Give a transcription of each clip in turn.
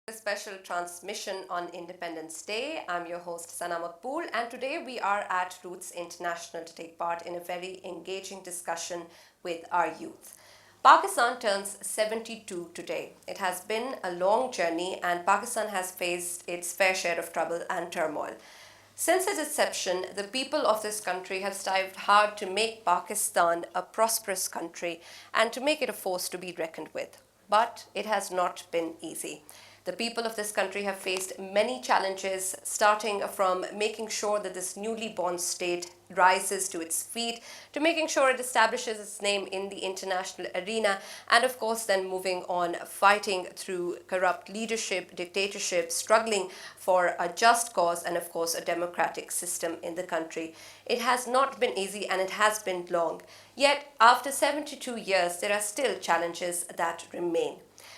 A special transmission on Independence Day. I'm your host Sana Makbool, and today we are at Roots International to take part in a very engaging discussion with our youth. Pakistan turns 72 today. It has been a long journey, and Pakistan has faced its fair share of trouble and turmoil. Since its inception, the people of this country have strived hard to make Pakistan a prosperous country and to make it a force to be reckoned with. But it has not been easy. The people of this country have faced many challenges, starting from making sure that this newly born state rises to its feet, to making sure it establishes its name in the international arena, and of course then moving on, fighting through corrupt leadership, dictatorship, struggling for a just cause, and of course a democratic system in the country. It has not been easy, and it has been long. Yet after 72 years, there are still challenges that remain.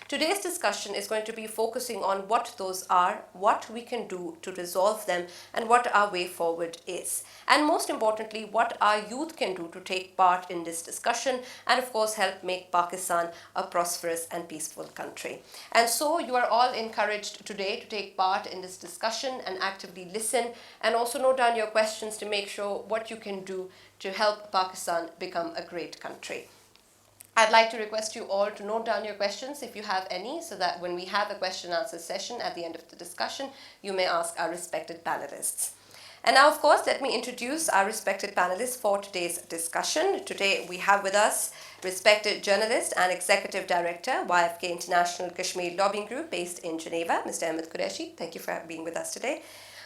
Today's discussion is going to be focusing on what those are, what we can do to resolve them, and what our way forward is. And most importantly, what our youth can do to take part in this discussion and of course help make Pakistan a prosperous and peaceful country. And so you are all encouraged today to take part in this discussion and actively listen, and also note down your questions to make sure what you can do to help Pakistan become a great country. I'd like to request you all to note down your questions if you have any, so that when we have a question and answer session at the end of the discussion, you may ask our respected panelists. And now, of course, let me introduce our respected panelists for today's discussion. Today we have with us respected journalist and executive director, YFK International Kashmir Lobbying Group based in Geneva, Mr. Ahmed Qureshi. Thank you for being with us today.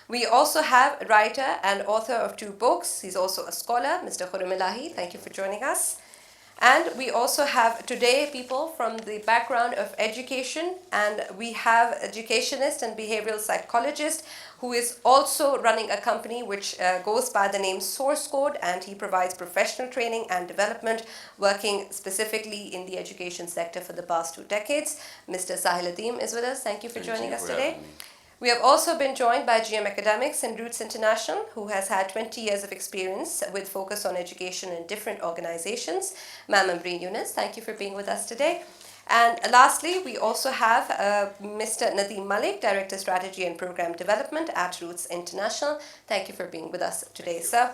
We also have a writer and author of 2 books. He's also a scholar, Mr. Khurram Elahi. Thank you for joining us. And we also have today people from the background of education, and we have educationist and behavioral psychologist who is also running a company which goes by the name Source Code, and he provides professional training and development, working specifically in the education sector for the past 2 decades. Mr. Sahil Adeem is with us. Thank you for joining us today. We have also been joined by GM Academics and Roots International, who has had 20 years of experience with focus on education in different organizations. Ma'am Ambreen Yunus, thank you for being with us today. And lastly, we also have Mr. Nadeem Malik, Director Strategy and Program Development at Roots International. Thank you for being with us today, sir.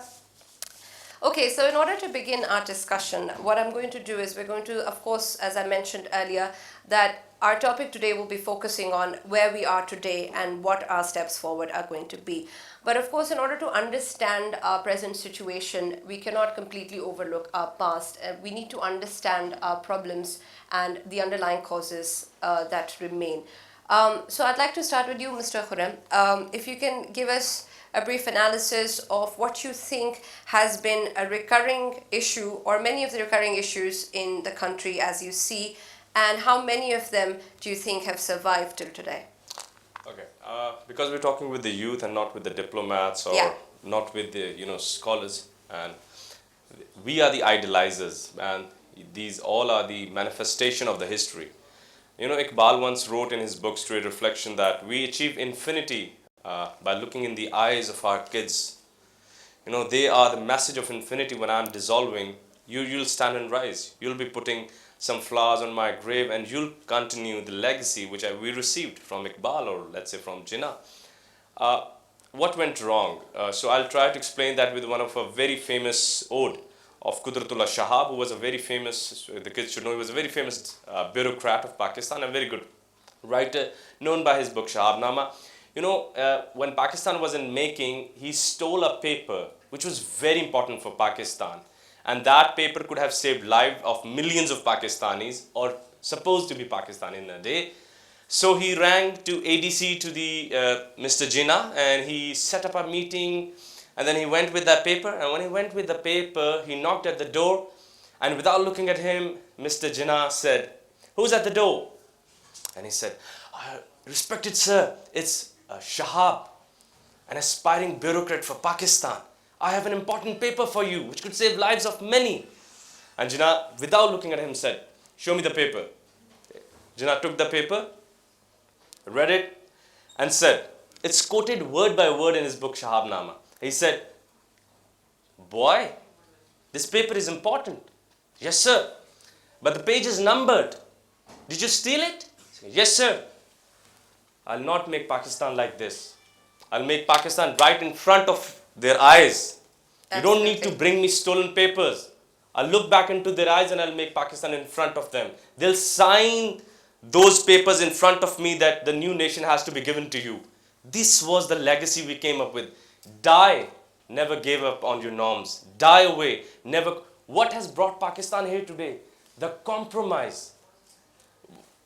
Okay, so in order to begin our discussion, what I'm going to do is we're going to, of course, as I mentioned earlier, that our topic today will be focusing on where we are today and what our steps forward are going to be. But of course, in order to understand our present situation, we cannot completely overlook our past. We need to understand our problems and the underlying causes that remain. So I'd like to start with you, Mr. Khurram. If you can give us a brief analysis of what you think has been a recurring issue, or many of the recurring issues in the country as you see, and how many of them do you think have survived till today? Okay, because we're talking with the youth and not with the diplomats or not with the scholars, and we are the idolizers, and these all are the manifestation of the history. Iqbal once wrote in his book Straight Reflection that we achieve infinity by looking in the eyes of our kids. They are the message of infinity. When I'm dissolving, you'll stand and rise. You'll be putting some flowers on my grave, and you'll continue the legacy which we received from Iqbal, or let's say from Jinnah. What went wrong? So I'll try to explain that with one of a very famous ode of Qudratullah Shahab, who was a very famous, the kids should know, he was a very famous bureaucrat of Pakistan, a very good writer, known by his book Shahabnama. When Pakistan was in making, he stole a paper which was very important for Pakistan. And that paper could have saved lives of millions of Pakistanis, or supposed to be Pakistani in a day. So he rang to ADC, to the Mr. Jinnah, and he set up a meeting, and then he went with that paper. And when he went with the paper, he knocked at the door, and without looking at him, Mr. Jinnah said, "Who's at the door?" And he said, "Respected sir, it's Shahab, an aspiring bureaucrat for Pakistan. I have an important paper for you which could save lives of many." And Jinnah, without looking at him, said, "Show me the paper." Jinnah took the paper, read it, and said, it's quoted word by word in his book Shahabnama. He said, "Boy, this paper is important." "Yes, sir, but the page is numbered." "Did you steal it?" "Yes, sir." I'll not make Pakistan like this. I'll make Pakistan right in front of their eyes. You don't need to Absolutely. bring me stolen papers. I'll look back into their eyes and I'll make Pakistan in front of them. They'll sign those papers in front of me that the new nation has to be given to you. This was the legacy we came up with. Die, never gave up on your norms. Die away, never. What has brought Pakistan here today? The compromise.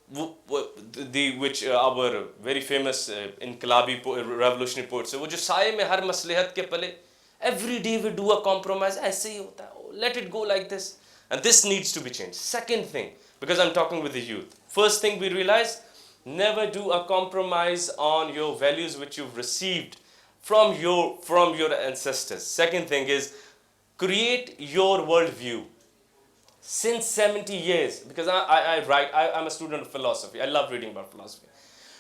Which our very famous inqilabi revolutionary poet say, वो जो साये में हर मसलहत के पले, every day we do a compromise, ऐसे ही होता है, let it go like this. And this needs to be changed. Second thing, because I'm talking with the youth, first thing we realize, never do a compromise on your values which you've received from your ancestors. Second thing is, create your worldview. Since 70 years, because I'm a student of philosophy. I love reading about philosophy.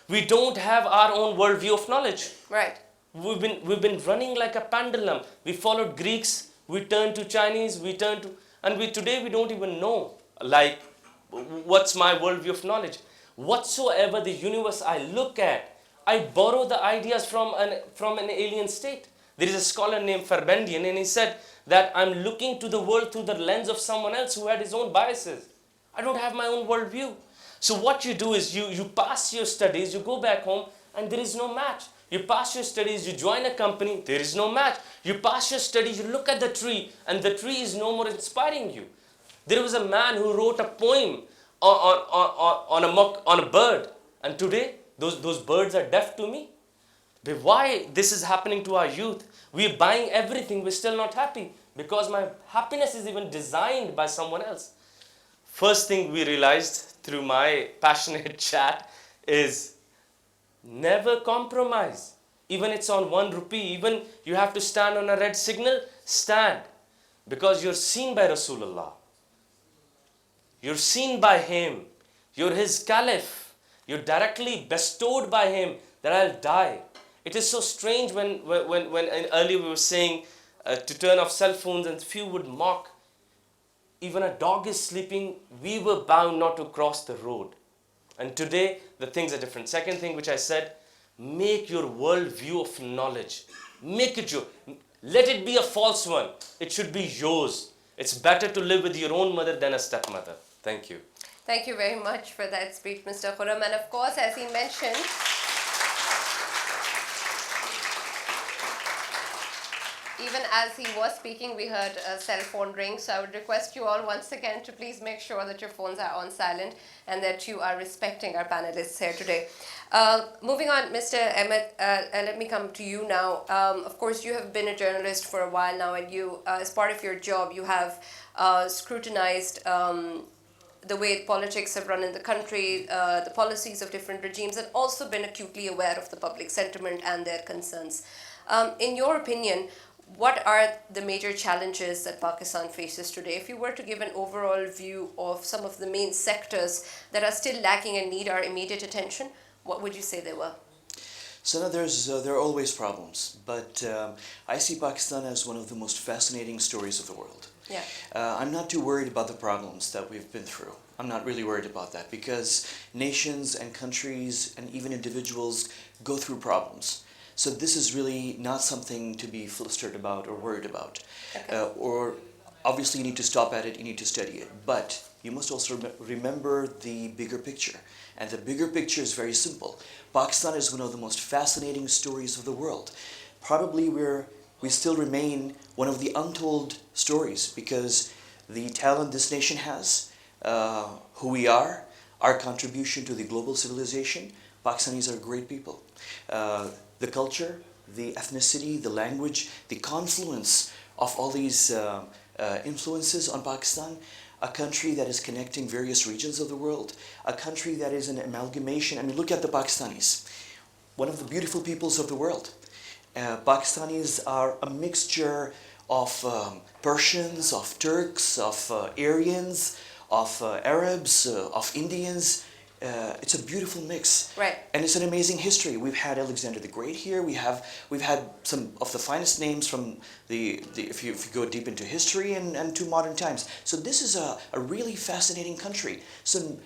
We don't have our own worldview of knowledge. Right. We've been running like a pendulum. We followed Greeks, we turned to Chinese, and today we don't even know, like, what's my worldview of knowledge. Whatsoever the universe I look at, I borrow the ideas from an alien state. There is a scholar named Farbendian, and he said that I'm looking to the world through the lens of someone else who had his own biases. I don't have my own worldview. So what you do is you pass your studies, you go back home, and there is no match. You pass your studies, you join a company, there is no match. You pass your studies, you look at the tree, and the tree is no more inspiring you. There was a man who wrote a poem on a bird, and today those birds are deaf to me. But why this is happening to our youth? We're buying everything, we're still not happy because my happiness is even designed by someone else. First thing we realized through my passionate chat is never compromise. Even it's on 1 rupee, even you have to stand on a red signal, stand. Because you're seen by Rasulullah. You're seen by him. You're his caliph. You're directly bestowed by him that I'll die. It is so strange when earlier we were saying to turn off cell phones and few would mock. Even a dog is sleeping, we were bound not to cross the road. And today, the things are different. Second thing which I said, make your worldview of knowledge. Make it your, let it be a false one. It should be yours. It's better to live with your own mother than a stepmother. Thank you. Thank you very much for that speech, Mr. Khurram. And of course, as he mentioned, even as he was speaking, we heard a cell phone ring. So I would request you all once again to please make sure that your phones are on silent and that you are respecting our panelists here today. Moving on, Mr. Ahmed, let me come to you now. Of course, you have been a journalist for a while now, and you, as part of your job, you have scrutinized the way politics have run in the country, the policies of different regimes, and also been acutely aware of the public sentiment and their concerns. In your opinion, what are the major challenges that Pakistan faces today? If you were to give an overall view of some of the main sectors that are still lacking and need our immediate attention, what would you say they were? So now there are always problems, but I see Pakistan as one of the most fascinating stories of the world. Yeah. I'm not too worried about the problems that we've been through. I'm not really worried about that because nations and countries and even individuals go through problems. So this is really not something to be flustered about or worried about. Okay. Or obviously you need to stop at it, you need to study it. But you must also remember the bigger picture. And the bigger picture is very simple. Pakistan is one of the most fascinating stories of the world. Probably we still remain one of the untold stories because the talent this nation has, who we are, our contribution to the global civilization. Pakistanis are great people. The culture, the ethnicity, the language, the confluence of all these influences on Pakistan, a country that is connecting various regions of the world, a country that is an amalgamation. I mean, look at the Pakistanis, one of the beautiful peoples of the world. Pakistanis are a mixture of Persians, of Turks, of Aryans, of Arabs, of Indians. It's a beautiful mix, Right. and it's an amazing history. We've had Alexander the Great here. We've had some of the finest names from if you go deep into history and to modern times. So this is a really fascinating country. So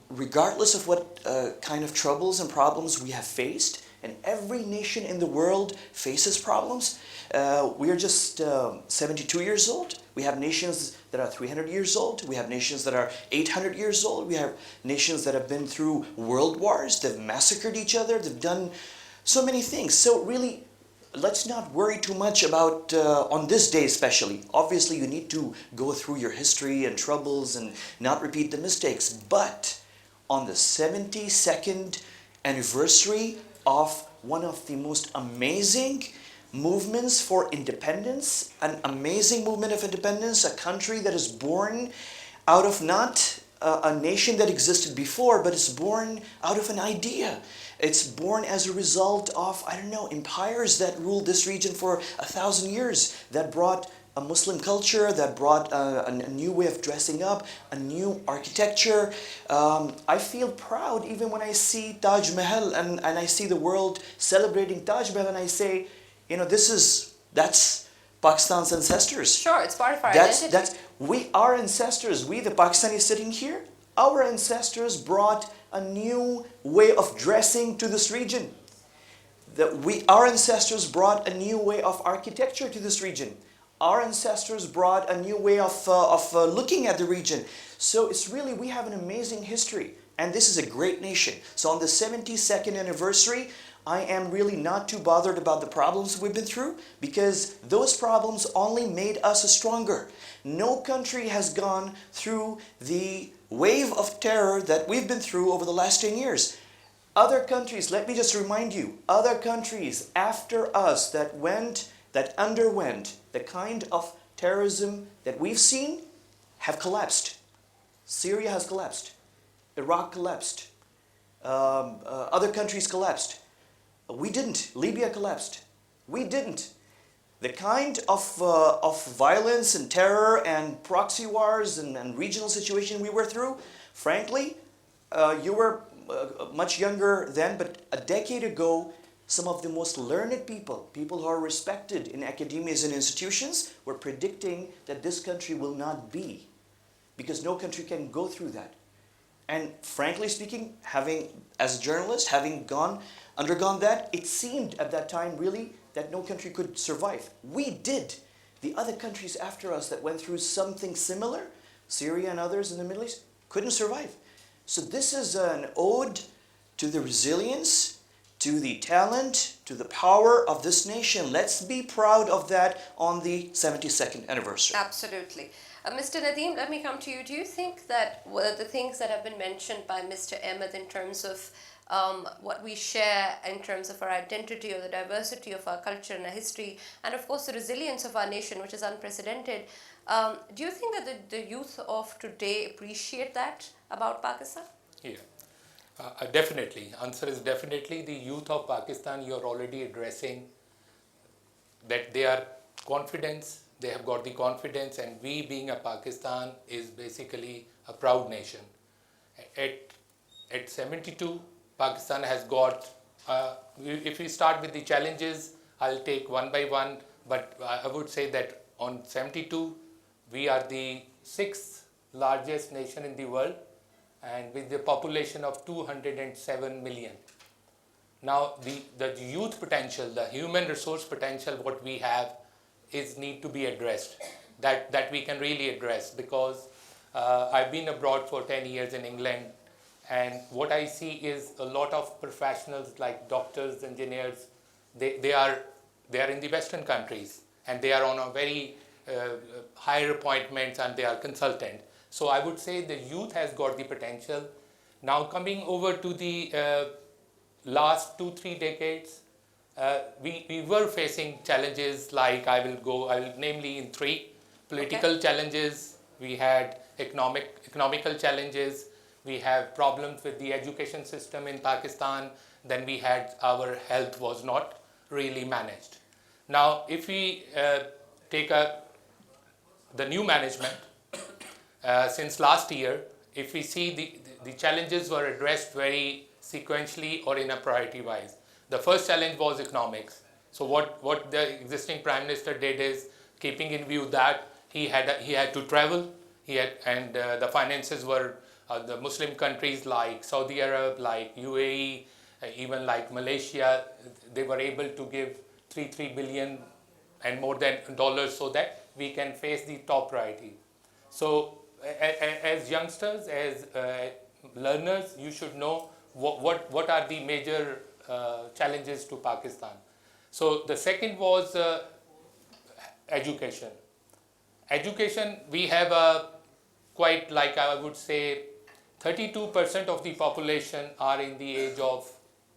regardless of what kind of troubles and problems we have faced, and every nation in the world faces problems. We are just 72 years old. We have nations that are 300 years old. We have nations that are 800 years old. We have nations that have been through world wars. They've massacred each other. They've done so many things. So really, let's not worry too much about, on this day especially. Obviously, you need to go through your history and troubles and not repeat the mistakes. But on the 72nd anniversary of one of the most amazing movements for independence, an amazing movement of independence, a country that is born out of not a nation that existed before, but it's born out of an idea. It's born as a result of, I don't know, empires that ruled this region for 1,000 years, that brought a Muslim culture, that brought a new way of dressing up, a new architecture. I feel proud even when I see Taj Mahal and I see the world celebrating Taj Mahal, and I say, you know, that's Pakistan's ancestors. Sure, it's part of our identity. Our ancestors, we the Pakistanis sitting here, our ancestors brought a new way of dressing to this region. Our ancestors brought a new way of architecture to this region. Our ancestors brought a new way of looking at the region. So it's really, we have an amazing history. And this is a great nation. So on the 72nd anniversary, I am really not too bothered about the problems we've been through, because those problems only made us stronger. No country has gone through the wave of terror that we've been through over the last 10 years. Other countries, let me just remind you, other countries after us that underwent the kind of terrorism that we've seen have collapsed. Syria has collapsed. Iraq collapsed. Other countries collapsed. We didn't. Libya collapsed. We didn't. The kind of violence and terror and proxy wars and regional situation we were through, frankly, you were much younger then, but a decade ago, some of the most learned people who are respected in academias and institutions, were predicting that this country will not be, because no country can go through that. And frankly speaking, as a journalist, having undergone that, it seemed at that time really that no country could survive. We did. The other countries after us that went through something similar, Syria and others in the Middle East, couldn't survive. So this is an ode to the resilience, to the talent, to the power of this nation. Let's be proud of that on the 72nd anniversary. Absolutely. Mr. Nadeem, let me come to you. Do you think that the things that have been mentioned by Mr. Ahmed in terms of what we share in terms of our identity or the diversity of our culture and our history, and of course the resilience of our nation, which is unprecedented, do you think that the youth of today appreciate that about Pakistan? Yeah, definitely. Answer is definitely. The youth of Pakistan, you're already addressing that they are confidence. They have got the confidence, and we being a Pakistan is basically a proud nation. At 72, Pakistan has got, if we start with the challenges, I'll take one by one, but I would say that on 72, we are the 6th largest nation in the world, and with the population of 207 million. Now, the youth potential, the human resource potential, what we have, need to be addressed, that we can really address, because I've been abroad for 10 years in England, and what I see is a lot of professionals like doctors, engineers, they are in the Western countries, and they are on a very higher appointments, and they are consultant. So I would say the youth has got the potential. Now coming over to the last 2-3 decades, we were facing challenges like I will namely in 3 political challenges. We had economical challenges. We have problems with the education system in Pakistan. Then we had our health was not really managed. Now, if we take the new management since last year, if we see the challenges were addressed very sequentially or in a priority wise. The first challenge was economics. So what the existing Prime Minister did is, keeping in view that he had to travel, and the finances were the Muslim countries like Saudi Arab, like UAE, even like Malaysia, they were able to give 3 billion and more than dollars so that we can face the top priority. So as youngsters, as learners, you should know what are the major challenges to Pakistan. So the second was education. Education, we have a quite, like I would say, 32% of the population are in the age of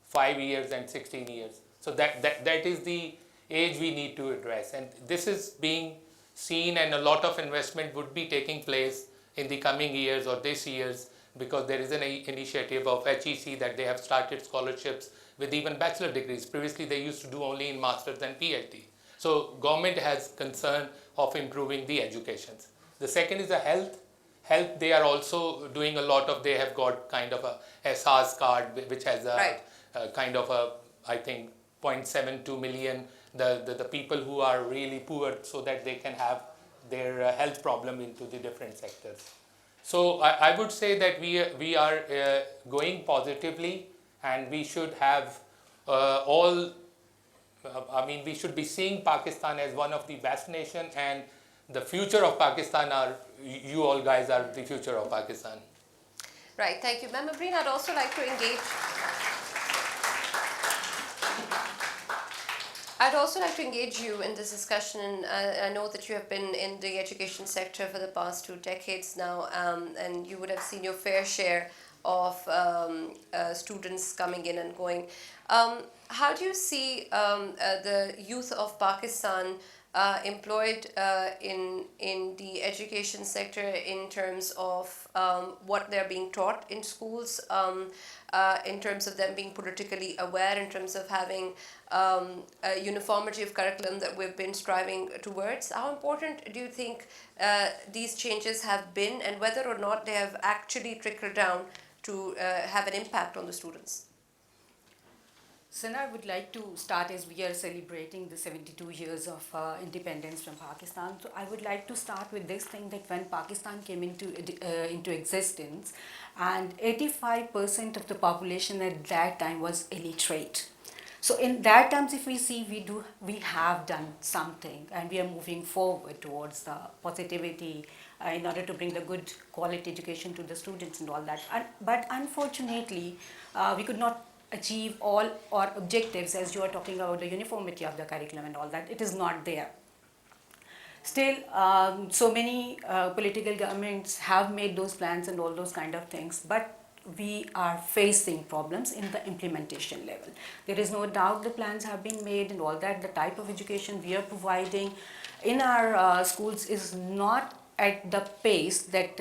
5 years and 16 years. So that is the age we need to address, and this is being seen, and a lot of investment would be taking place in the coming years or this years, because there is an initiative of HEC that they have started scholarships with even bachelor degrees. Previously they used to do only in masters and PhD. So government has concern of improving the educations. The second is the health. Health, they are also doing a lot of, they have got kind of a SARS card which has a kind of a, I think, 0.72 million, the people who are really poor, so that they can have their health problem into the different sectors. So I would say that we are going positively, and we should have we should be seeing Pakistan as one of the best nations, and the future of Pakistan are, you all guys are the future of Pakistan. Right, thank you. Ma'am Abreen, I'd also like to engage. I'd also like to engage you in this discussion, and I know that you have been in the education sector for the past 2 decades now, and you would have seen your fair share of students coming in and going. How do you see the youth of Pakistan employed in the education sector in terms of what they're being taught in schools, in terms of them being politically aware, in terms of having a uniformity of curriculum that we've been striving towards? How important do you think these changes have been, and whether or not they have actually trickled down to have an impact on the students? Sana, I would like to start, as we are celebrating the 72 years of independence from Pakistan. So I would like to start with this thing, that when Pakistan came into existence, and 85% of the population at that time was illiterate. So in that terms, if we see, we have done something, and we are moving forward towards the positivity in order to bring the good quality education to the students and all that. But unfortunately, we could not achieve all our objectives, as you are talking about the uniformity of the curriculum and all that. It is not there. Still, so many political governments have made those plans and all those kind of things, but we are facing problems in the implementation level. There is no doubt the plans have been made and all that. The type of education we are providing in our schools is not at the pace that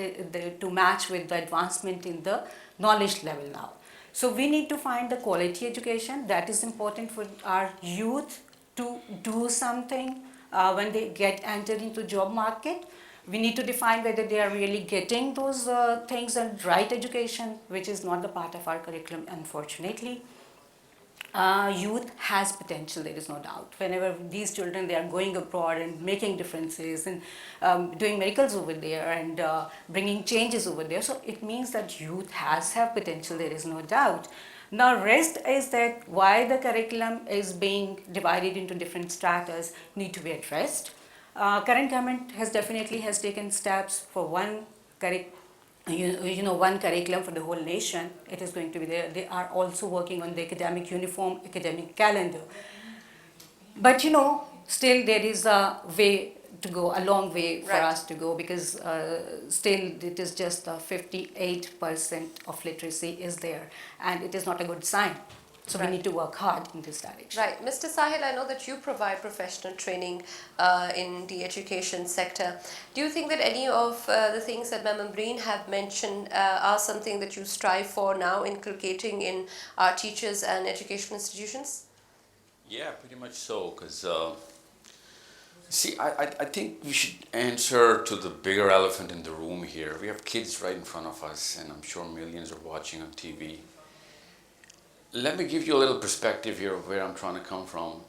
to match with the advancement in the knowledge level now. So we need to find the quality education that is important for our youth to do something when they get entered into job market. We need to define whether they are really getting those things and right education, which is not the part of our curriculum, unfortunately. Youth has potential, there is no doubt. Whenever these children, they are going abroad and making differences and doing miracles over there and bringing changes over there. So it means that youth have potential, there is no doubt. Now rest is that why the curriculum is being divided into different stratas need to be addressed. Current government has definitely taken steps for one one curriculum for the whole nation. It is going to be there. They are also working on the academic uniform, academic calendar. But still there is a way to go, a long way for us to go, because still it is just 58% of literacy is there, and it is not a good sign. So we need to work hard in this direction. Right. Mr. Sahil, I know that you provide professional training in the education sector. Do you think that any of the things that Ma'am Abreen have mentioned are something that you strive for now, inculcating in our teachers and educational institutions? Yeah, pretty much so, because see, I think we should answer to the bigger elephant in the room here. We have kids right in front of us, and I'm sure millions are watching on TV. Let me give you a little perspective here of where I'm trying to come from.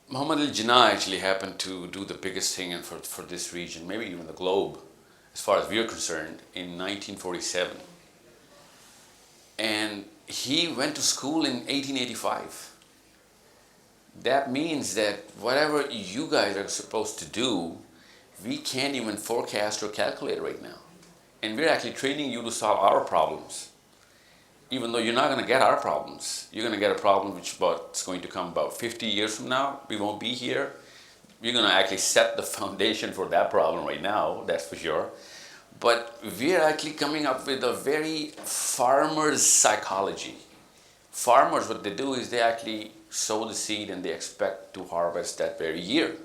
Muhammad al-Jinnah actually happened to do the biggest thing for this region, maybe even the globe, as far as we're concerned, in 1947. And he went to school in 1885. That means that whatever you guys are supposed to do, we can't even forecast or calculate right now. And we're actually training you to solve our problems. Even though you're not going to get our problems. You're going to get a problem which is going to come about 50 years from now. We won't be here. We're going to actually set the foundation for that problem right now, that's for sure. But we're actually coming up with a very farmer's psychology. Farmers, what they do is they actually sow the seed and they expect to harvest that very year.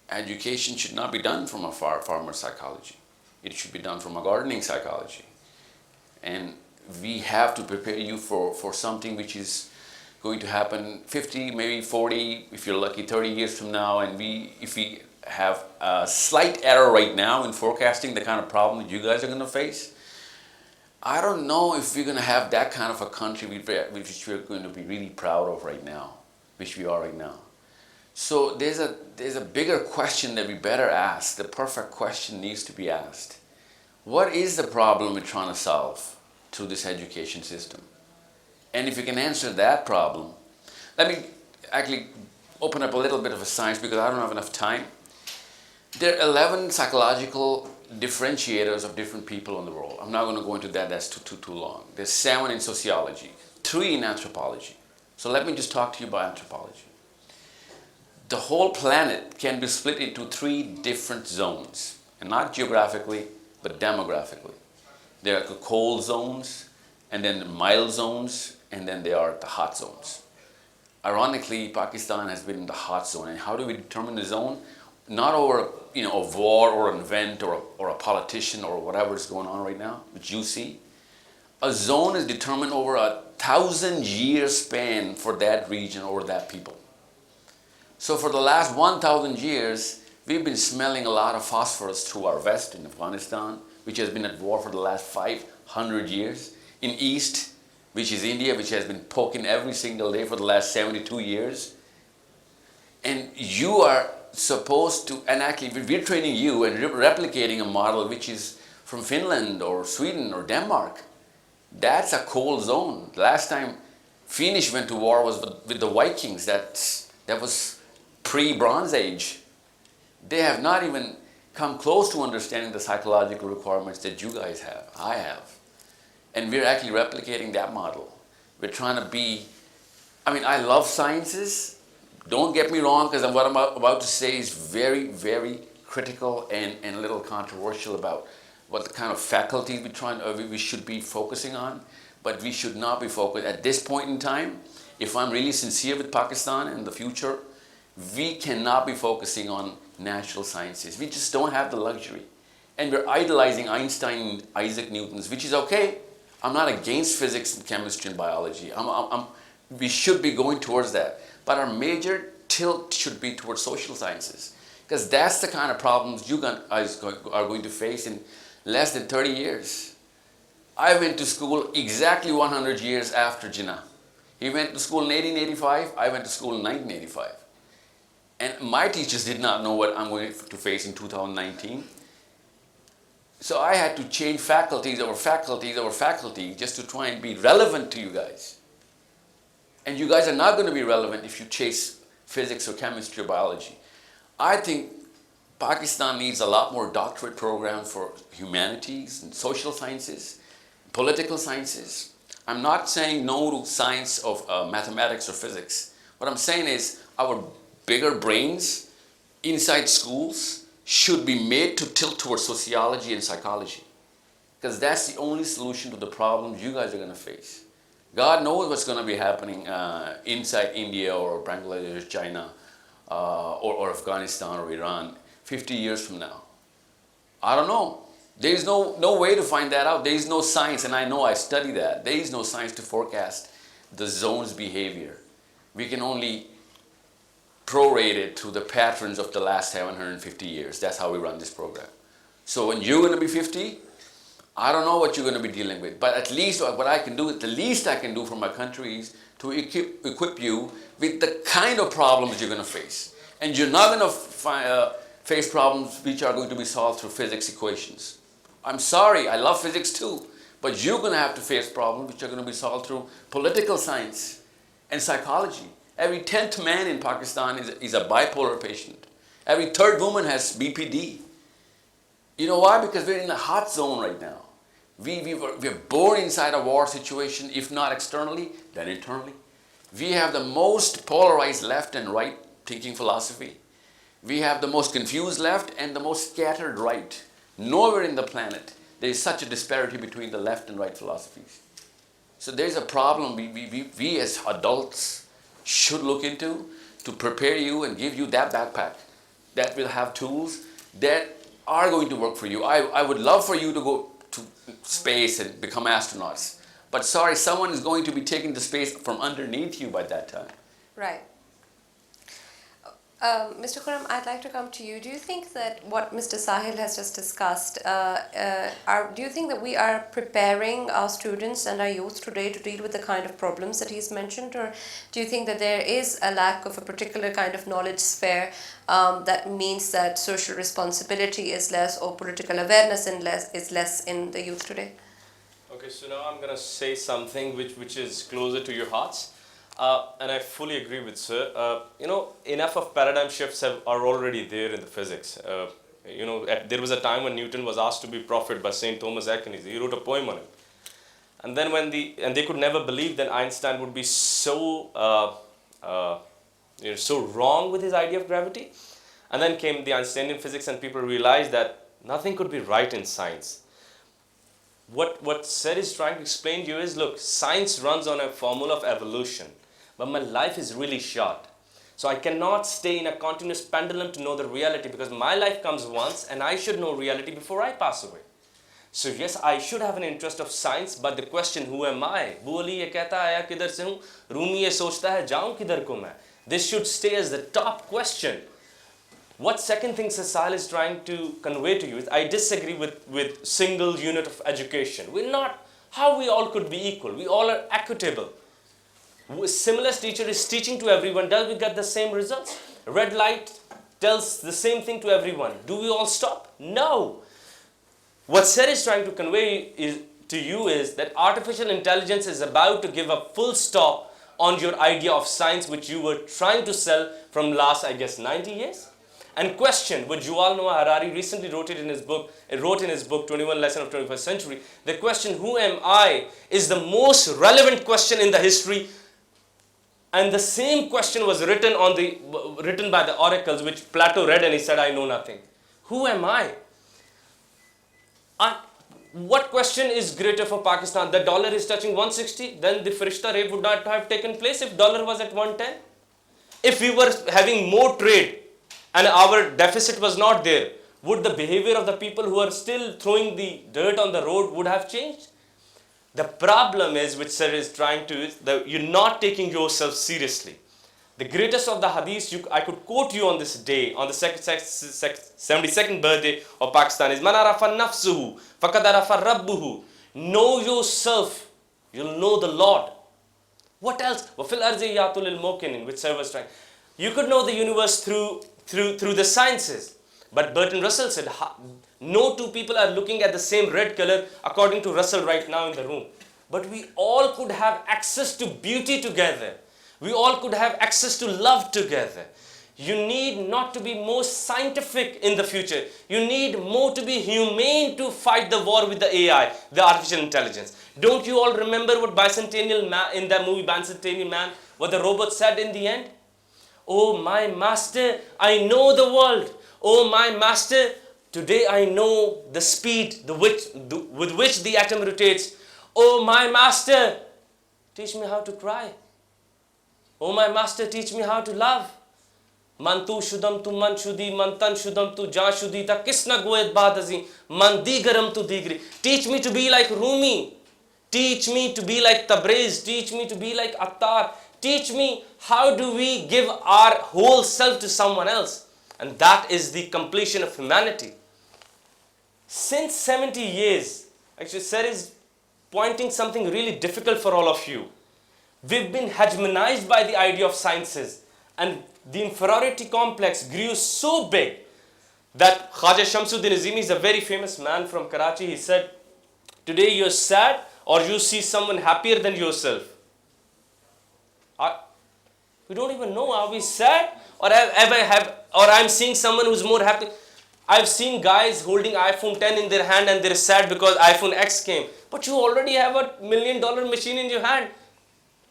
Education should not be done from a farmer's psychology. It should be done from a gardening psychology. And we have to prepare you for something which is going to happen 50, maybe 40, if you're lucky, 30 years from now. And if we have a slight error right now in forecasting the kind of problem that you guys are going to face, I don't know if we're going to have that kind of a country which we're going to be really proud of right now, which we are right now. So there's a bigger question that we better ask. The perfect question needs to be asked. What is the problem we're trying to solve through this education system? And if you can answer that problem, let me actually open up a little bit of a science because I don't have enough time. There are 11 psychological differentiators of different people in the world. I'm not going to go into that, that's too long. There's 7 in sociology, 3 in anthropology. So let me just talk to you about anthropology. The whole planet can be split into 3 different zones, and not geographically, but demographically. There are the cold zones, and then the mild zones, and then there are the hot zones. Ironically, Pakistan has been in the hot zone. And how do we determine the zone? Not over a war or an event or a politician or whatever is going on right now, which you see. A zone is determined over a 1,000-year span for that region or that people. So for the last 1,000 years, we've been smelling a lot of phosphorus through our west in Afghanistan, which has been at war for the last 500 years. In east, which is India, which has been poking every single day for the last 72 years. And you are supposed to, and actually we're training you and replicating a model which is from Finland or Sweden or Denmark. That's a cold zone. Last time Finnish went to war was with the Vikings. That was pre-Bronze Age. They have not even come close to understanding the psychological requirements that you guys have, I have. And we're actually replicating that model. We're trying to be, I love sciences. Don't get me wrong, because what I'm about to say is very, very critical and a little controversial about what the kind of faculty we should be focusing on. But we should not be focused at this point in time. If I'm really sincere with Pakistan in the future, we cannot be focusing on natural sciences. We just don't have the luxury. And we're idolizing Einstein and Isaac Newton's, which is okay. I'm not against physics and chemistry and biology. We should be going towards that. But our major tilt should be towards social sciences. Because that's the kind of problems you guys are going to face in less than 30 years. I went to school exactly 100 years after Jinnah. He went to school in 1885, I went to school in 1985. And my teachers did not know what I'm going to face in 2019. So I had to change faculties over faculties over faculty just to try and be relevant to you guys. And you guys are not going to be relevant if you chase physics or chemistry or biology. I think Pakistan needs a lot more doctorate programs for humanities and social sciences, political sciences. I'm not saying no to science of mathematics or physics. What I'm saying is our bigger brains inside schools should be made to tilt towards sociology and psychology. Because that's the only solution to the problems you guys are going to face. God knows what's going to be happening inside India or Bangladesh, China, or Afghanistan or Iran 50 years from now. I don't know. There is no way to find that out. There is no science, and I know I study that. There is no science to forecast the zone's behavior. We can only prorate it to the patterns of the last 750 years. That's how we run this program. So when you're going to be 50, I don't know what you're going to be dealing with. But at least what I can do, the least I can do for my country is to equip you with the kind of problems you're going to face. And you're not going to face problems which are going to be solved through physics equations. I'm sorry, I love physics too, but you're going to have to face problems which are going to be solved through political science and psychology. Every 10th man in Pakistan is a bipolar patient. Every third woman has BPD. You know why? Because we're in a hot zone right now. We're born inside a war situation, if not externally, then internally. We have the most polarized left and right thinking philosophy. We have the most confused left and the most scattered right. Nowhere in the planet there is such a disparity between the left and right philosophies. So there's a problem we as adults should look into to prepare you and give you that backpack that will have tools that are going to work for you. I would love for you to go to space and become astronauts. But sorry, someone is going to be taking the space from underneath you by that time. Right. Mr. Khurram, I'd like to come to you. Do you think that what Mr. Sahil has just discussed, do you think that we are preparing our students and our youth today to deal with the kind of problems that he's mentioned, or do you think that there is a lack of a particular kind of knowledge sphere that means that social responsibility is less, or political awareness is less in the youth today? Okay, so now I'm going to say something which is closer to your hearts. And I fully agree with sir. Enough of paradigm shifts are already there in the physics. There was a time when Newton was asked to be prophet by Saint Thomas Aquinas. He wrote a poem on it. And then and they could never believe that Einstein would be so wrong with his idea of gravity. And then came the Einsteinian physics, and people realized that nothing could be right in science. What Sir is trying to explain to you is, look, science runs on a formula of evolution, but my life is really short. So I cannot stay in a continuous pendulum to know the reality, because my life comes once and I should know reality before I pass away. So yes, I should have an interest of science, but the question, who am I? Booli ye kehta aaya kidhar se hu, Rumi ye sochta hai jaun kidhar ko main. This should stay as the top question. What second thing Sahil is trying to convey to you is, I disagree with single unit of education. We're not, how we all could be equal. We all are equitable. Similar teacher is teaching to everyone. Does we get the same results? Red light tells the same thing to everyone. Do we all stop? No. What Sir is trying to convey to you is that artificial intelligence is about to give a full stop on your idea of science, which you were trying to sell from last, I guess, 90 years. And question, what Yuval Noah Harari recently wrote in his book 21 Lessons of 21st Century, the question, who am I, is the most relevant question in the history. And the same question was written by the oracles, which Plato read, and he said, I know nothing. Who am I? What question is greater for Pakistan? The dollar is touching 160, then the Farishta rape would not have taken place if dollar was at 110. If we were having more trade and our deficit was not there, would the behavior of the people who are still throwing the dirt on the road would have changed? The problem is, which Sir is trying to, is that you're not taking yourself seriously. The greatest of the hadiths I could quote you on this day, on the 72nd birthday of Pakistan, is Man arafa nafsuhu faqad arafa rabbuhu. Know yourself, you'll know the Lord. What else? وَفِي الْأَرْضِ يَعْطُ لِلْمُوقِنِينَ, which Sir was trying. You could know the universe through the sciences. But Bertrand Russell said, no two people are looking at the same red color, according to Russell right now in the room. But we all could have access to beauty together. We all could have access to love together. You need not to be more scientific in the future. You need more to be humane to fight the war with the AI, the artificial intelligence. Don't you all remember what Bicentennial Man, in that movie Bicentennial Man, what the robot said in the end? Oh my master, I know the world. Oh my master, today I know the speed with which the atom rotates. Oh my master, teach me how to cry. Oh my master, teach me how to love. Man tu shudam tu man shudi, man tan shudam tu ja shudi, ta kisna goet badazi, man digaram tu digri. Teach me to be like Rumi. Teach me to be like Tabriz. Teach me to be like Attar. Teach me how do we give our whole self to someone else. And that is the completion of humanity. Since 70 years, actually Sir is pointing something really difficult for all of you. We've been hegemonized by the idea of sciences, and the inferiority complex grew so big that Khaja Shamsuddin Azimi is a very famous man from Karachi. He said, today you're sad or you see someone happier than yourself. We don't even know, are we sad or I'm seeing someone who's more happy. I've seen guys holding iPhone 10 in their hand and they're sad because iPhone X came. But you already have $1 million machine in your hand.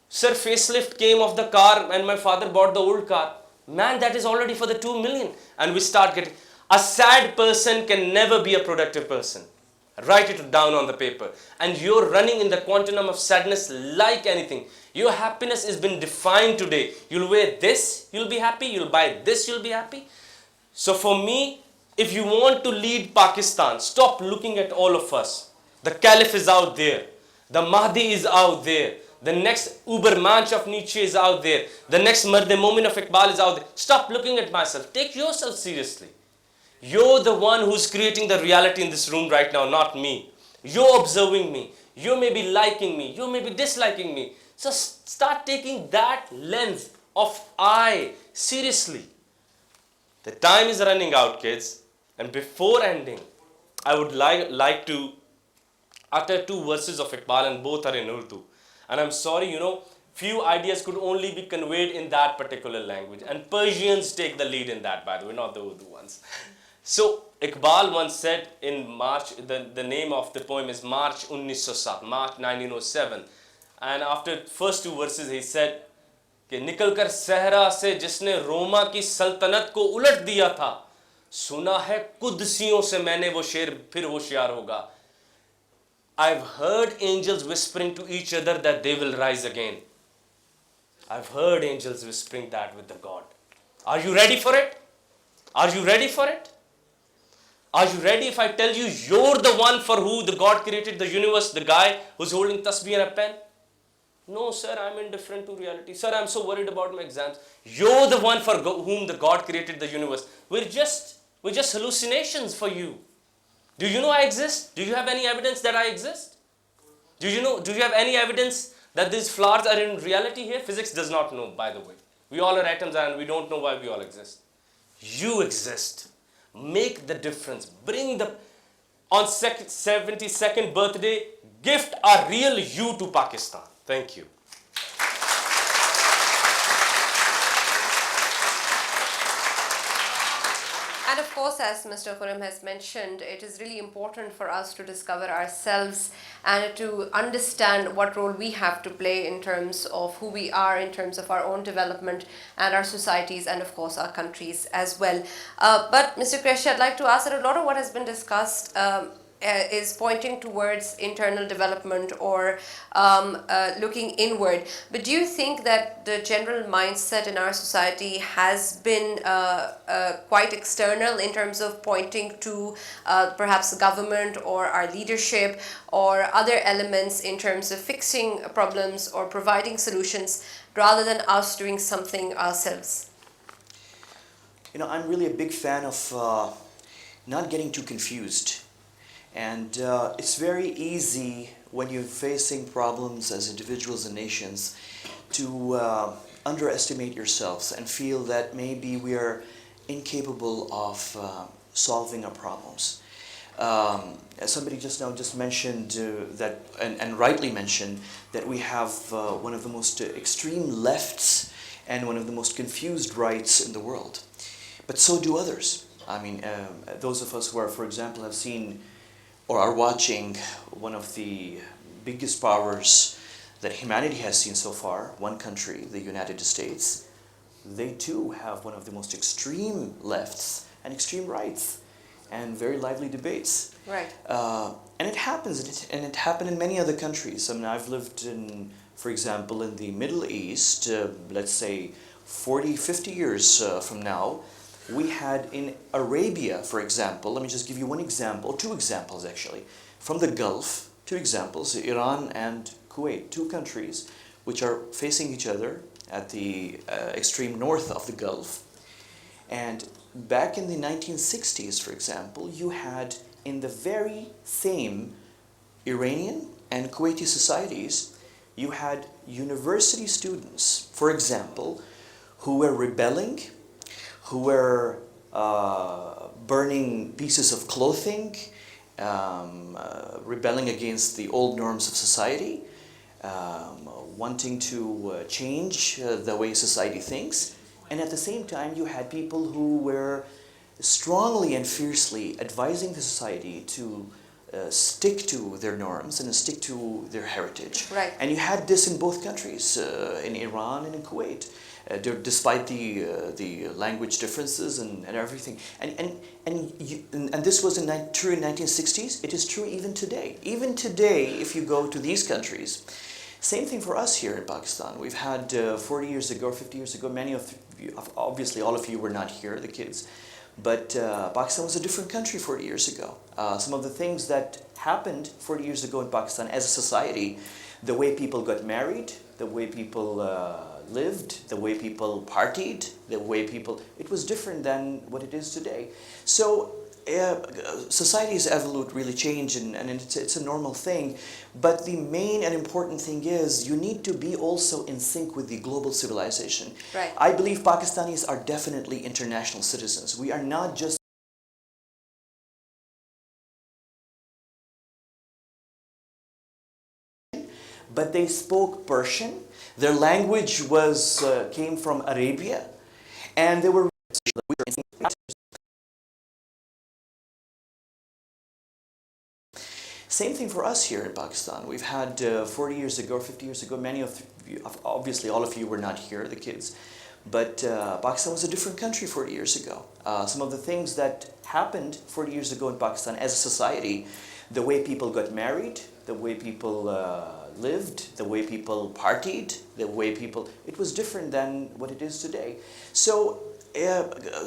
Sir, facelift came of the car and my father bought the old car. Man, that is already for the 2 million. And we start getting, a sad person can never be a productive person. Write it down on the paper. And you're running in the quantum of sadness like anything. Your happiness has been defined today. You'll wear this, you'll be happy. You'll buy this, you'll be happy. So for me, if you want to lead Pakistan, stop looking at all of us. The Caliph is out there. The Mahdi is out there. The next Ubermensch of Nietzsche is out there. The next Mard-e-Momin of Iqbal is out there. Stop looking at myself. Take yourself seriously. You're the one who's creating the reality in this room right now, not me. You're observing me. You may be liking me. You may be disliking me. So start taking that lens of I seriously. The time is running out, kids. And before ending, I would like to utter 2 verses of Iqbal, and both are in Urdu. And I'm sorry, few ideas could only be conveyed in that particular language. And Persians take the lead in that, by the way, not the Urdu ones. So Iqbal once said in March, the name of the poem is March 1907, March 1907. And after first 2 verses, he said, कि निकल कर सहरा से जिसने रोमा की सल्तनत को उलट दिया था, सुना है कुदसियों से मैंने वो शेर फिर होशियार होगा. I've heard angels whispering to each other that they will rise again. I've heard angels whispering that with the God. Are you ready for it? Are you ready for it? Are you ready if I tell you you're the one for who the God created the universe, the guy who's holding tasbih and a pen? No, sir, I'm indifferent to reality. Sir, I'm so worried about my exams. You're the one for whom the God created the universe. We're just hallucinations for you. Do you know I exist? Do you have any evidence that I exist? Do you have any evidence that these flowers are in reality here? Physics does not know, by the way. We all are atoms and we don't know why we all exist. You exist. Make the difference. Bring the, on 72nd birthday, gift a real you to Pakistan. Thank you. And of course, as Mr. Khurram has mentioned, it is really important for us to discover ourselves and to understand what role we have to play in terms of who we are, in terms of our own development and our societies and of course our countries as well. But Mr. Qureshi, I'd like to ask that a lot of what has been discussed is pointing towards internal development or looking inward. But do you think that the general mindset in our society has been quite external in terms of pointing to perhaps the government or our leadership or other elements in terms of fixing problems or providing solutions rather than us doing something ourselves? I'm really a big fan of not getting too confused. And it's very easy when you're facing problems as individuals and nations to underestimate yourselves and feel that maybe we are incapable of solving our problems. As somebody just mentioned that, and rightly mentioned, that we have one of the most extreme lefts and one of the most confused rights in the world. But so do others. I mean, those of us who are, for example, have seen or are watching one of the biggest powers that humanity has seen so far, one country, the United States, they too have one of the most extreme lefts and extreme rights and very lively debates. Right. And it happens, and it happened in many other countries. I mean, I've lived in, for example, in the Middle East, let's say 40, 50 years from now. We had in Arabia, for example, let me just give you one example, or 2 examples actually, from the Gulf, 2 examples, Iran and Kuwait, 2 countries which are facing each other at the extreme north of the Gulf. And back in the 1960s, for example, you had in the very same Iranian and Kuwaiti societies, you had university students, for example, who were rebelling, who were burning pieces of clothing, rebelling against the old norms of society, wanting to change the way society thinks. And at the same time, you had people who were strongly and fiercely advising the society to stick to their norms and stick to their heritage. Right. And you had this in both countries, in Iran and in Kuwait, despite the language differences and everything. And this was true in 1960s. It is true even today. Even today, if you go to these countries, same thing for us here in Pakistan. We've had 40 years ago, 50 years ago, many of you, obviously all of you were not here, the kids, but Pakistan was a different country 40 years ago. Some of the things that happened 40 years ago in Pakistan as a society, the way people got married, the way people lived, the way people partied, the way people, it was different than what it is today. So societies evolve, really change, and it's a normal thing. But the main and important thing is you need to be also in sync with the global civilization. Right. I believe Pakistanis are definitely international citizens. We are not just but they spoke Persian. Their language was came from Arabia, and they were same thing for us here in Pakistan. We've had 40 years ago, 50 years ago, many of you, obviously all of you were not here, the kids, but Pakistan was a different country 40 years ago. Some of the things that happened 40 years ago in Pakistan as a society, the way people got married, the way people lived, the way people partied, the way people, it was different than what it is today. So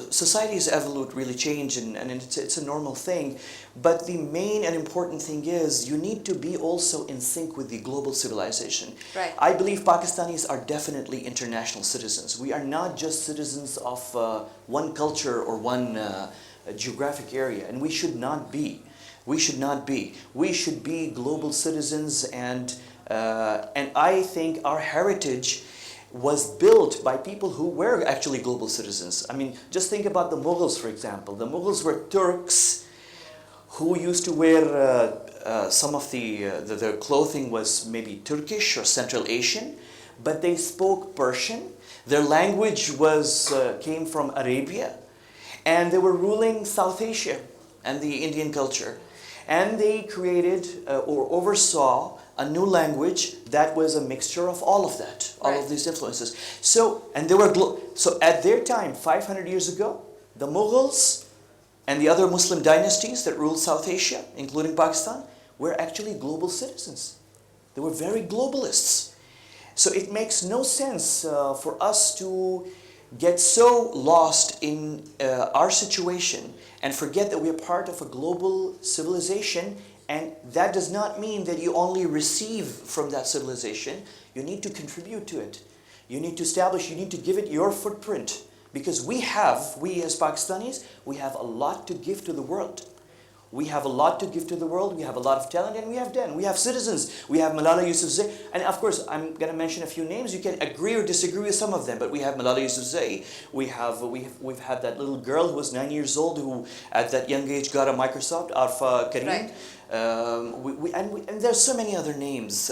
societies evolve, really change, and it's a normal thing. But the main and important thing is you need to be also in sync with the global civilization. Right. I believe Pakistanis are definitely international citizens. We are not just citizens of one culture or one geographic area, and we should not be. We should not be. We should be global citizens, and I think our heritage was built by people who were actually global citizens. I mean, just think about the Mughals, for example. The Mughals were Turks who used to wear some of their clothing was maybe Turkish or Central Asian, but they spoke Persian. Their language was came from Arabia, and they were ruling South Asia and the Indian culture. And they created or oversaw a new language that was a mixture of all of that, all Right. of these influences. So, and they were, so at their time, 500 years ago, the Mughals and the other Muslim dynasties that ruled South Asia, including Pakistan, were actually global citizens. They were very globalists. So it makes no sense for us to get so lost in our situation and forget that we are part of a global civilization. And that does not mean that you only receive from that civilization. You need to contribute to it. You need to establish, you need to give it your footprint. Because we as Pakistanis, we have a lot to give to the world. We have a lot to give to the world. We have a lot of talent, and we have done. We have citizens. We have Malala Yousafzai, and of course, I'm going to mention a few names. You can agree or disagree with some of them, but we have Malala Yousafzai. We've had that little girl who was 9 years old who, at that young age, got a Microsoft, Arfa Karim. Right. And there's so many other names.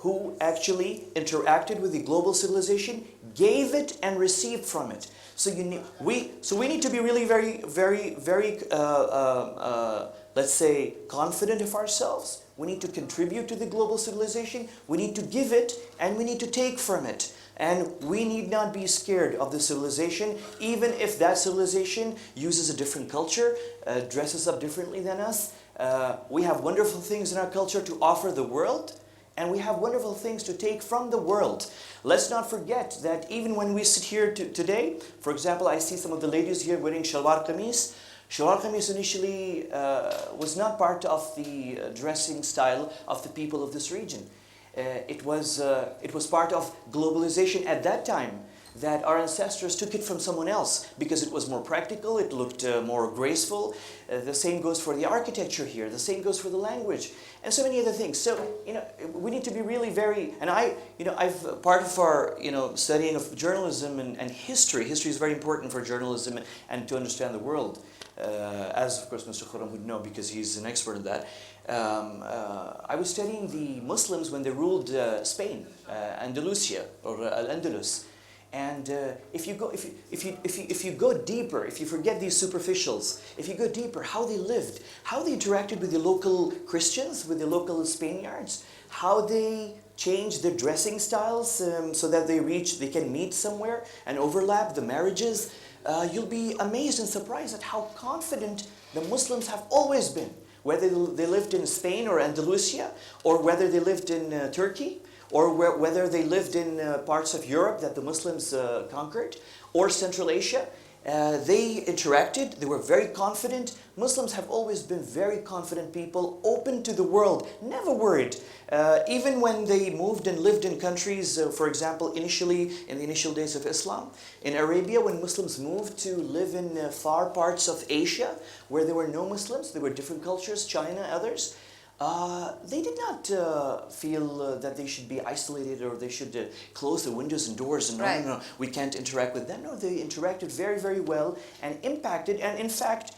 Who actually interacted with the global civilization, gave it and received from it. So we need to be really very let's say confident of ourselves. We need to contribute to the global civilization. We need to give it and we need to take from it. And we need not be scared of the civilization, even if that civilization uses a different culture, dresses up differently than us. We have wonderful things in our culture to offer the world, and we have wonderful things to take from the world. Let's not forget that even when we sit here today, for example, I see some of the ladies here wearing shalwar kameez. Shalwar kameez initially was not part of the dressing style of the people of this region. It was part of globalization at that time. that our ancestors took it from someone else because it was more practical, it looked more graceful. The same goes for the architecture here, the same goes for the language, and so many other things. So, we need to be really very, and I've, part of our, studying of journalism and history is very important for journalism and to understand the world, as of course Mr. Khurram would know because he's an expert in that. I was studying the Muslims when they ruled Spain, Andalusia or Al-Andalus. And if you go deeper, if you forget these superficials, if you go deeper, how they lived, how they interacted with the local Christians, with the local Spaniards, how they changed their dressing styles so that they can meet somewhere and overlap the marriages, you'll be amazed and surprised at how confident the Muslims have always been, whether they lived in Spain or Andalusia, or whether they lived in Turkey, or whether they lived in parts of Europe that the Muslims conquered, or Central Asia. They interacted, they were very confident. Muslims have always been very confident people, open to the world, never worried. Even when they moved and lived in countries, for example, initially, in the initial days of Islam, in Arabia, when Muslims moved to live in far parts of Asia, where there were no Muslims, there were different cultures, China, others, they did not feel that they should be isolated or they should close the windows and doors and Right. no, we can't interact with them. No, they interacted very, very well and impacted. And in fact,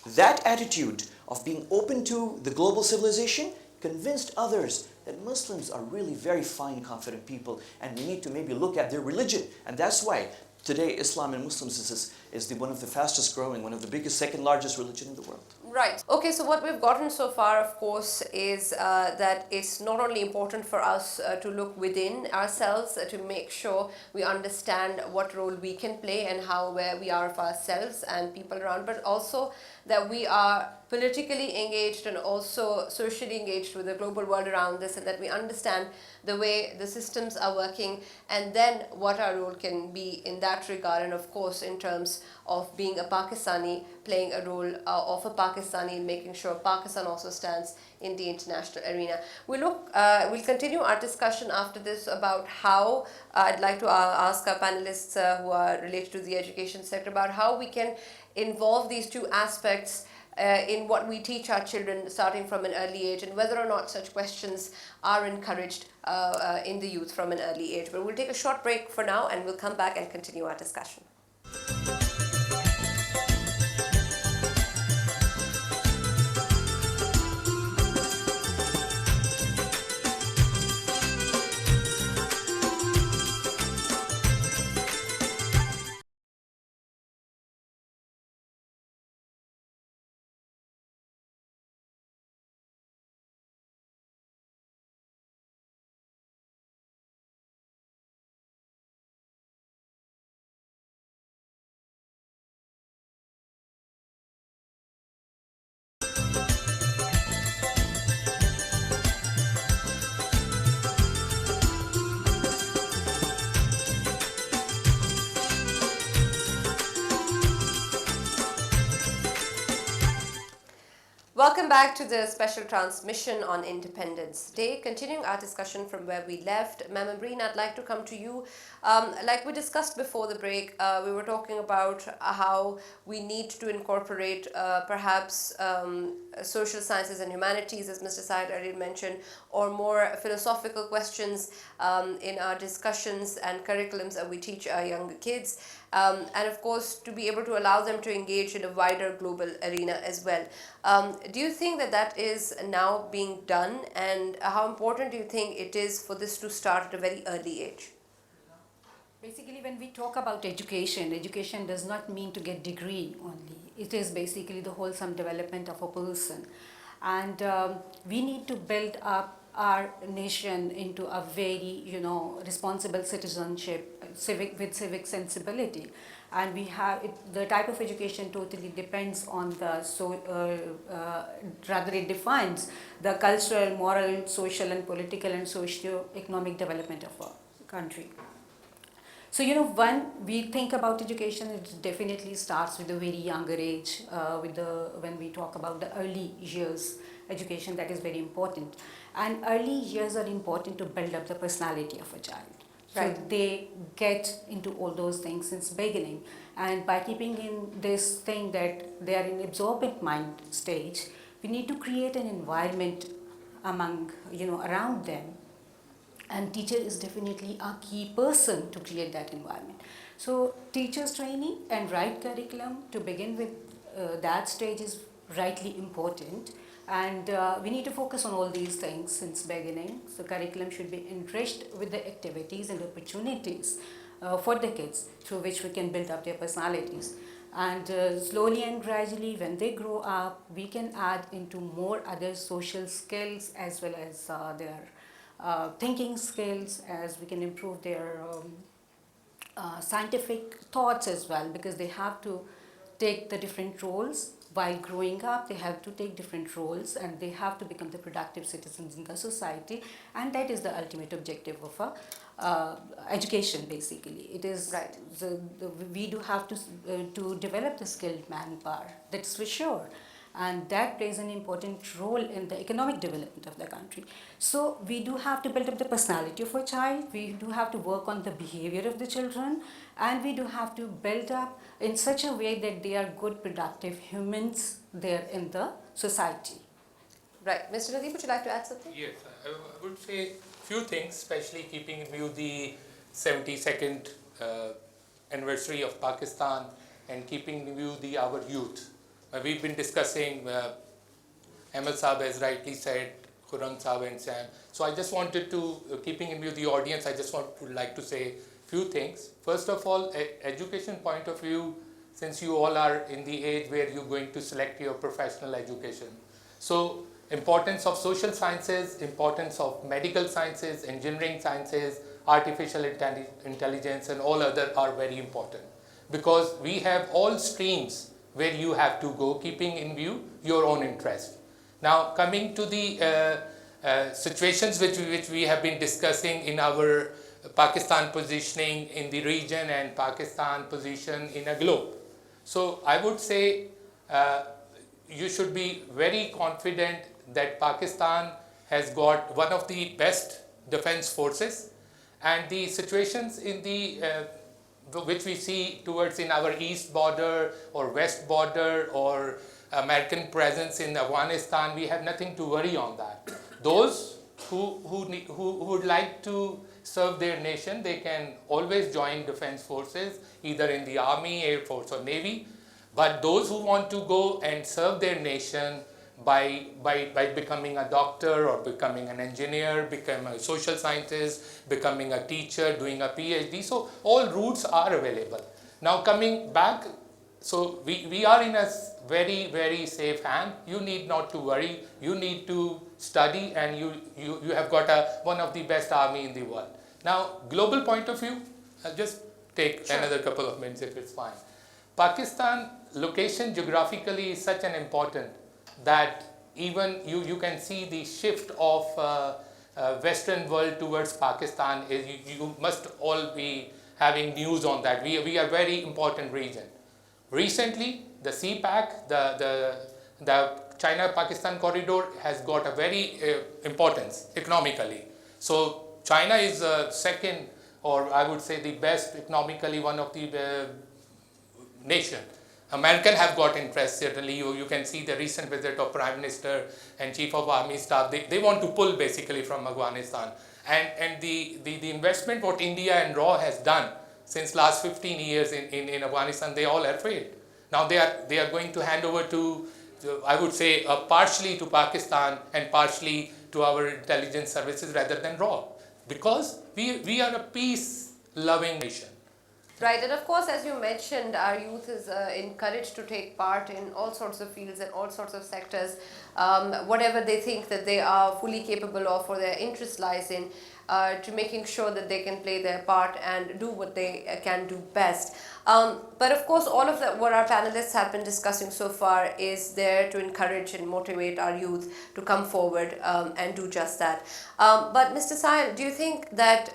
that attitude of being open to the global civilization convinced others that Muslims are really very fine, confident people and we need to maybe look at their religion. And that's why today Islam and Muslims is one of the fastest growing, one of the biggest, second largest religion in the world. Right. Okay, so what we've gotten so far, of course, is that it's not only important for us to look within ourselves to make sure we understand what role we can play and where we are of ourselves and people around, but also that we are politically engaged and also socially engaged with the global world around us, and that we understand the way the systems are working and then what our role can be in that regard, and of course in terms of being a Pakistani, playing a role of a Pakistani in making sure Pakistan also stands in the international arena. We'll continue our discussion after this about how, I'd like to ask our panelists who are related to the education sector about how we can involve these two aspects in what we teach our children starting from an early age, and whether or not such questions are encouraged in the youth from an early age. But we'll take a short break for now and we'll come back and continue our discussion. Welcome back to the special transmission on Independence Day. Continuing our discussion from where we left, Ma'am Breen, I'd like to come to you. Like we discussed before the break, we were talking about how we need to incorporate perhaps social sciences and humanities, as Mr. Syed earlier mentioned, or more philosophical questions in our discussions and curriculums that we teach our younger kids. And of course, to be able to allow them to engage in a wider global arena as well. Do you think that is now being done, and how important do you think it is for this to start at a very early age? Basically, when we talk about education, education does not mean to get degree only. It is basically the wholesome development of a person. And we need to build up our nation into a very, responsible citizenship, with civic sensibility. And we have the type of education totally depends on rather it defines the cultural, moral, social and political and socio-economic development of a country. So, when we think about education, it definitely starts with a very younger age, when we talk about the early years education, that is very important. And early years are important to build up the personality of a child. So Right. they get into all those things since beginning. And by keeping in this thing that they are in absorbent mind stage, we need to create an environment among, around them, and teacher is definitely a key person to create that environment. So teachers training and right curriculum to begin with, that stage is rightly important, and we need to focus on all these things since beginning. So curriculum should be enriched with the activities and opportunities for the kids through which we can build up their personalities. And slowly and gradually, when they grow up, we can add into more other social skills as well as their thinking skills, as we can improve their scientific thoughts as well, because they have to take the different roles while growing up. They have to take different roles and they have to become the productive citizens in the society, and that is the ultimate objective of a education. Basically, it is Right. we do have to develop the skilled manpower, that's for sure, and that plays an important role in the economic development of the country. So we do have to build up the personality of a child, we do have to work on the behavior of the children, and we do have to build up in such a way that they are good productive humans there in the society. Right. Mr. Nadeem, would you like to add something? Yes, I would say few things, especially keeping in view the 72nd anniversary of Pakistan and keeping in view our youth. We've been discussing, Ahmed Saab has rightly said, Khurram Saab and Sam. So I just wanted to, keeping in view the audience, I just would like to say few things. First of all, education point of view, since you all are in the age where you're going to select your professional education. So importance of social sciences, importance of medical sciences, engineering sciences, artificial intelligence and all other are very important, because we have all streams where you have to go, keeping in view your own interest. Now coming to the situations which we have been discussing in our Pakistan positioning in the region and Pakistan position in a globe. So I would say you should be very confident that Pakistan has got one of the best defense forces, and the situations in the which we see towards in our east border or west border or American presence in Afghanistan, we have nothing to worry on that. Those who would like to serve their nation, they can always join defense forces, either in the army, air force or navy. But those who want to go and serve their nation by becoming a doctor or becoming an engineer, becoming a social scientist, becoming a teacher, doing a PhD, so all routes are available. Now coming back, so we are in a very, very safe hand. You need not to worry. You need to study, and you have got one of the best army in the world. Now global point of view, I'll just take another couple of minutes if it's fine. Pakistan location geographically is such an important that even you can see the shift of Western world towards Pakistan. You must all be having news on that. We are very important region. Recently, the CPAC, the China-Pakistan corridor has got a very importance economically. So China is second, or I would say the best economically, one of the nation. American have got interest, certainly. You can see the recent visit of Prime Minister and Chief of Army Staff. They want to pull basically from Afghanistan. And the investment what India and RAW has done since last 15 years in Afghanistan, they all have failed. Now they are going to hand over to I would say partially to Pakistan and partially to our intelligence services rather than RAW. Because we are a peace-loving nation. Right, and of course, as you mentioned, our youth is encouraged to take part in all sorts of fields and all sorts of sectors, whatever they think that they are fully capable of or their interest lies in, to making sure that they can play their part and do what they can do best. But of course, all of what our panelists have been discussing so far is there to encourage and motivate our youth to come forward and do just that. But Mr. Sahil, do you think that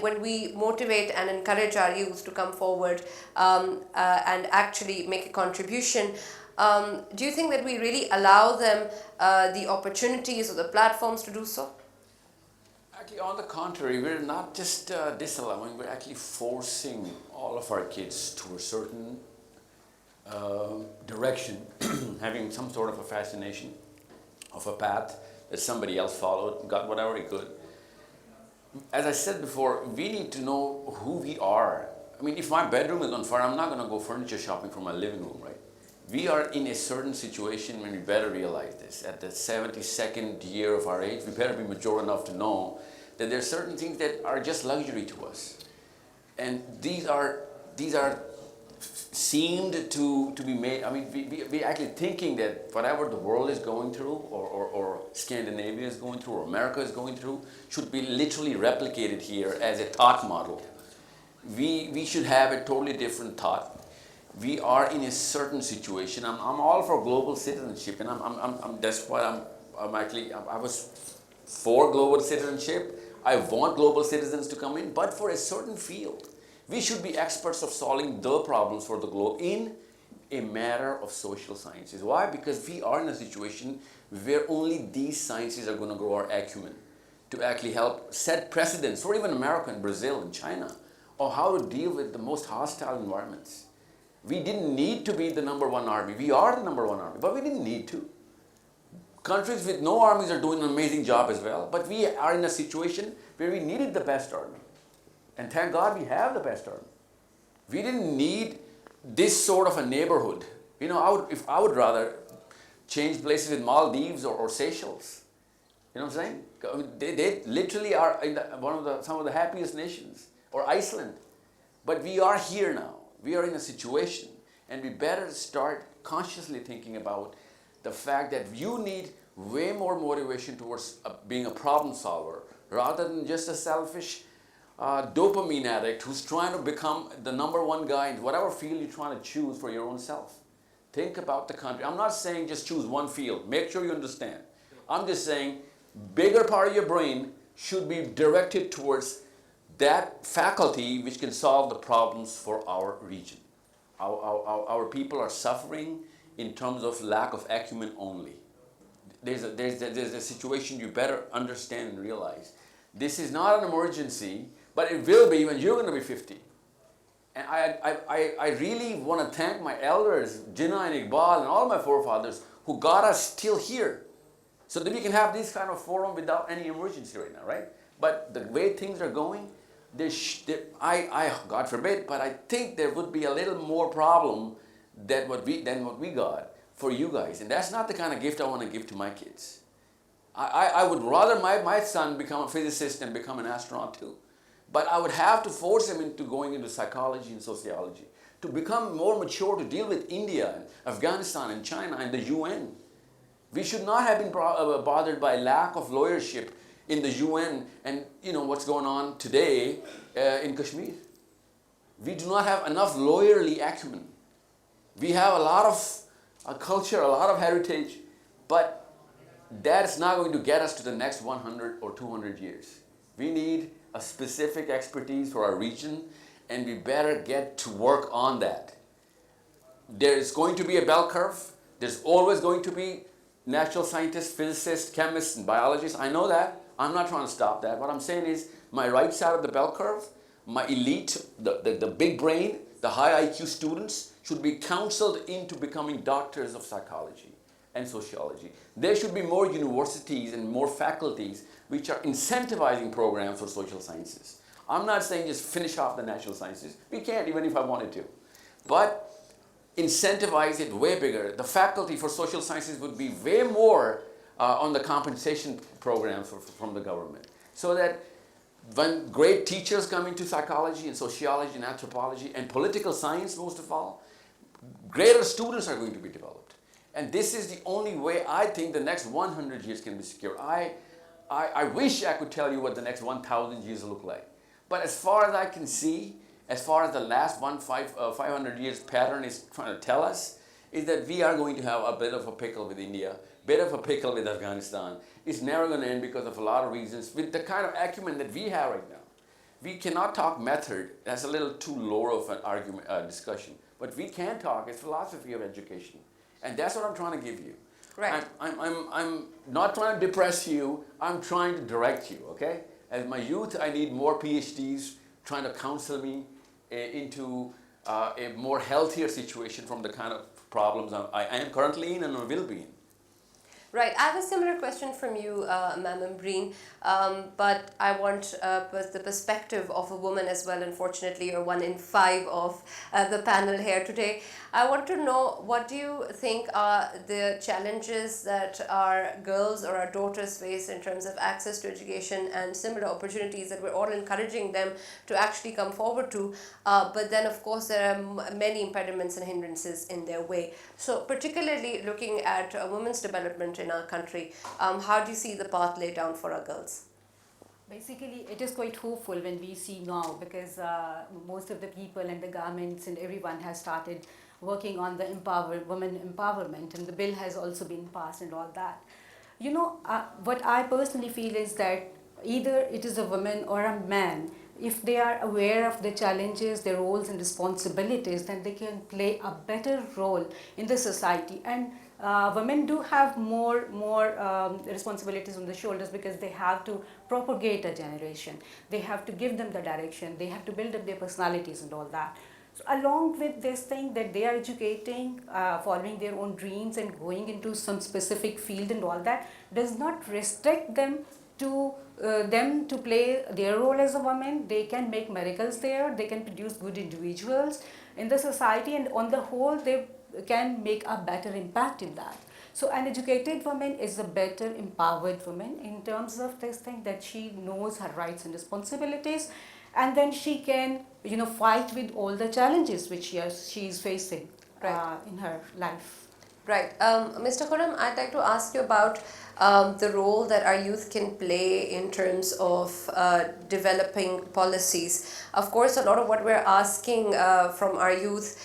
when we motivate and encourage our youth to come forward and actually make a contribution, do you think that we really allow them the opportunities or the platforms to do so? Actually, on the contrary, we're not just disallowing, we're actually forcing all of our kids to a certain direction, having some sort of a fascination of a path that somebody else followed, got whatever he could. As I said before, we need to know who we are. I mean, if my bedroom is on fire, I'm not going to go furniture shopping for my living room, right? We are in a certain situation when we better realize this. At the 72nd year of our age, we better be mature enough to know that there are certain things that are just luxury to us. And these are seemed to be made. I mean, we actually thinking that whatever the world is going through, or Scandinavia is going through, or America is going through, should be literally replicated here as a thought model. We should have a totally different thought. We are in a certain situation. I'm all for global citizenship, and that's why I was for global citizenship. I want global citizens to come in, but for a certain field. We should be experts of solving the problems for the globe in a matter of social sciences. Why? Because we are in a situation where only these sciences are going to grow our acumen to actually help set precedents for even America and Brazil and China on how to deal with the most hostile environments. We didn't need to be the #1 army. We are the #1 army, but we didn't need to. Countries with no armies are doing an amazing job as well, but we are in a situation where we needed the best army. And thank God we have the best army. We didn't need this sort of a neighborhood. You know, I would rather change places with Maldives or Seychelles. You know what I'm saying? I mean, they literally are in some of the happiest nations, or Iceland. But we are here now. We are in a situation, and we better start consciously thinking about the fact that you need way more motivation towards being a problem solver rather than just a selfish dopamine addict who's trying to become the #1 guy in whatever field you're trying to choose for your own self. Think about the country. I'm not saying just choose one field. Make sure you understand. I'm just saying bigger part of your brain should be directed towards that faculty which can solve the problems for our region. Our people are suffering in terms of lack of acumen only. There's a situation you better understand and realize. This is not an emergency, but it will be when you're going to be 50. And I really want to thank my elders, Jinnah and Iqbal and all my forefathers who got us still here. So that we can have this kind of forum without any emergency right now, right? But the way things are going, God forbid, but I think there would be a little more problem than what we got for you guys. And that's not the kind of gift I want to give to my kids. I would rather my son become a physicist and become an astronaut too. But I would have to force him into going into psychology and sociology to become more mature to deal with India and Afghanistan and China and the UN. We should not have been bothered by lack of lawyership in the UN and what's going on today in Kashmir. We do not have enough lawyerly acumen. We have a lot of culture, a lot of heritage, but that's not going to get us to the next 100 or 200 years. We need a specific expertise for our region, and we better get to work on that. There is going to be a bell curve. There's always going to be natural scientists, physicists, chemists, and biologists. I know that. I'm not trying to stop that. What I'm saying is my right side of the bell curve, my elite, the big brain, the high IQ students should be counseled into becoming doctors of psychology and sociology. There should be more universities and more faculties which are incentivizing programs for social sciences. I'm not saying just finish off the natural sciences. We can't, even if I wanted to. But incentivize it way bigger. The faculty for social sciences would be way more on the compensation programs from the government. So that when great teachers come into psychology and sociology and anthropology and political science, most of all, greater students are going to be developed. And this is the only way I think the next 100 years can be secure. I wish I could tell you what the next 1,000 years look like. But as far as I can see, as far as the last 500 years pattern is trying to tell us, is that we are going to have a bit of a pickle with India, bit of a pickle with Afghanistan. It's never going to end because of a lot of reasons. With the kind of acumen that we have right now, we cannot talk method. That's a little too low of an argument discussion. But we can talk as philosophy of education. And that's what I'm trying to give you. Right. I'm not trying to depress you. I'm trying to direct you, okay? As my youth, I need more PhDs trying to counsel me into a more healthier situation from the kind of problems I am currently in and I will be in. Right, I have a similar question from you, Ma'am Breen, but I want the perspective of a woman as well. Unfortunately, you're 1 in 5 of the panel here today. I want to know, what do you think are the challenges that our girls or our daughters face in terms of access to education and similar opportunities that we're all encouraging them to actually come forward to, but then of course there are many impediments and hindrances in their way. So particularly looking at women's development in our country, how do you see the path laid down for our girls? Basically, it is quite hopeful when we see now, because most of the people and the governments and everyone has started working on the women empowerment, and the bill has also been passed and all that. You know, what I personally feel is that either it is a woman or a man, if they are aware of the challenges, their roles and responsibilities, then they can play a better role in the society. And women do have more responsibilities on the shoulders, because they have to propagate a generation, they have to give them the direction, they have to build up their personalities and all that. So along with this thing that they are educating, following their own dreams and going into some specific field and all that, does not restrict them to play their role as a woman. They can make miracles there, they can produce good individuals in the society, and on the whole they can make a better impact in that. So an educated woman is a better empowered woman in terms of this thing, that she knows her rights and responsibilities, and then she can, you know, fight with all the challenges which she is facing in her life. Right. Mr. Khurram, I'd like to ask you about the role that our youth can play in terms of developing policies. Of course, a lot of what we're asking from our youth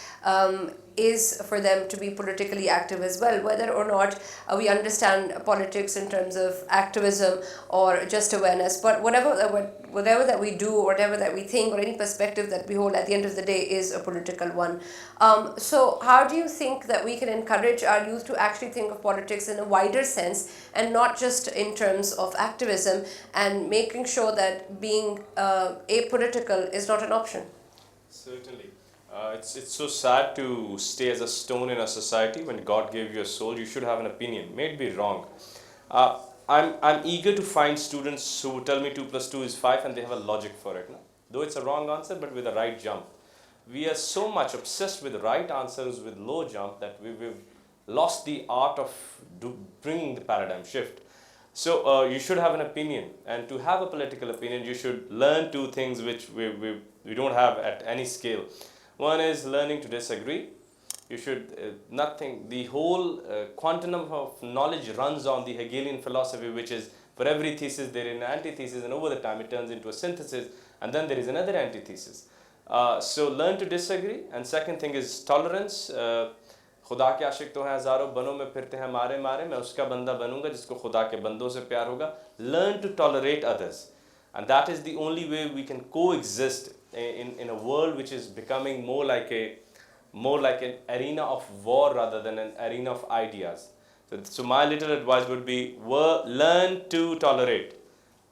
is for them to be politically active as well, whether or not we understand politics in terms of activism or just awareness. But whatever that we do, whatever that we think, or any perspective that we hold, at the end of the day is a political one. So how do you think that we can encourage our youth to actually think of politics in a wider sense, and not just in terms of activism, and making sure that being apolitical is not an option? Certainly. It's so sad to stay as a stone in a society. When God gave you a soul, you should have an opinion. May it be wrong. I'm eager to find students who tell me 2 plus 2 is 5 and they have a logic for it. No? Though it's a wrong answer, but with a right jump. We are so much obsessed with right answers with low jump that we've lost the art of bringing the paradigm shift. So you should have an opinion, and to have a political opinion, you should learn 2 things which we don't have at any scale. One is learning to disagree. You should the whole quantum of knowledge runs on the Hegelian philosophy, which is for every thesis there is an antithesis, and over the time it turns into a synthesis, and then there is another antithesis. So learn to disagree. And second thing is tolerance. खुदा के आशिक तो हैं हज़ारों, बनों में फिरते हैं मारे मारे, मैं उसका बंदा बनूंगा जिसको खुदा के बंदों से प्यार होगा. Learn to tolerate others, and that is the only way we can coexist in a world which is becoming more like an arena of war rather than an arena of ideas. So my little advice would be, learn to tolerate,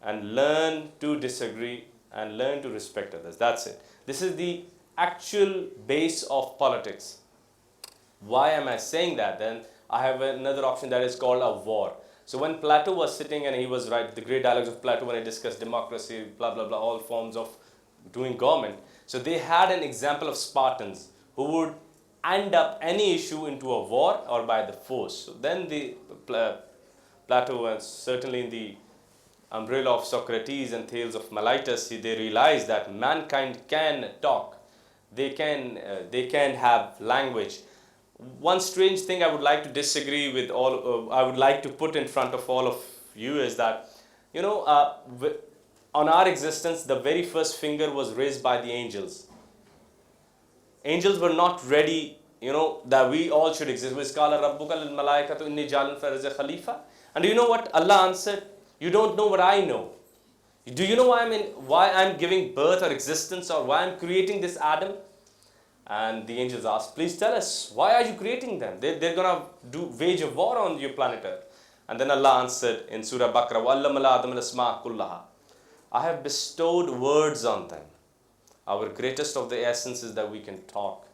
and learn to disagree, and learn to respect others. That's it. This is the actual base of politics. Why am I saying that? Then I have another option that is called a war. So when Plato was sitting, and he was right, the great dialogues of Plato, when he discussed democracy, blah, blah, blah, all forms of doing government. So they had an example of Spartans who would end up any issue into a war or by the force. So then Plato, and certainly in the umbrella of Socrates and Tales of Miletus, they realized that mankind can talk. They can have language. One strange thing I would like to disagree with I would like to put in front of all of you is that, you know, on our existence, the very first finger was raised by the angels. Angels were not ready, you know, that we all should exist. And do you know what Allah answered? You don't know what I know. Do you know why I'm giving birth or existence, or why I'm creating this Adam? And the angels asked, please tell us, why are you creating them? They're going to wage a war on your planet Earth. And then Allah answered in Surah Baqarah, وَأَلَّمَ الْآدَمَ الْأَسْمَاءَ كُلَّهَا. I have bestowed words on them. Our greatest of the essence is that we can talk.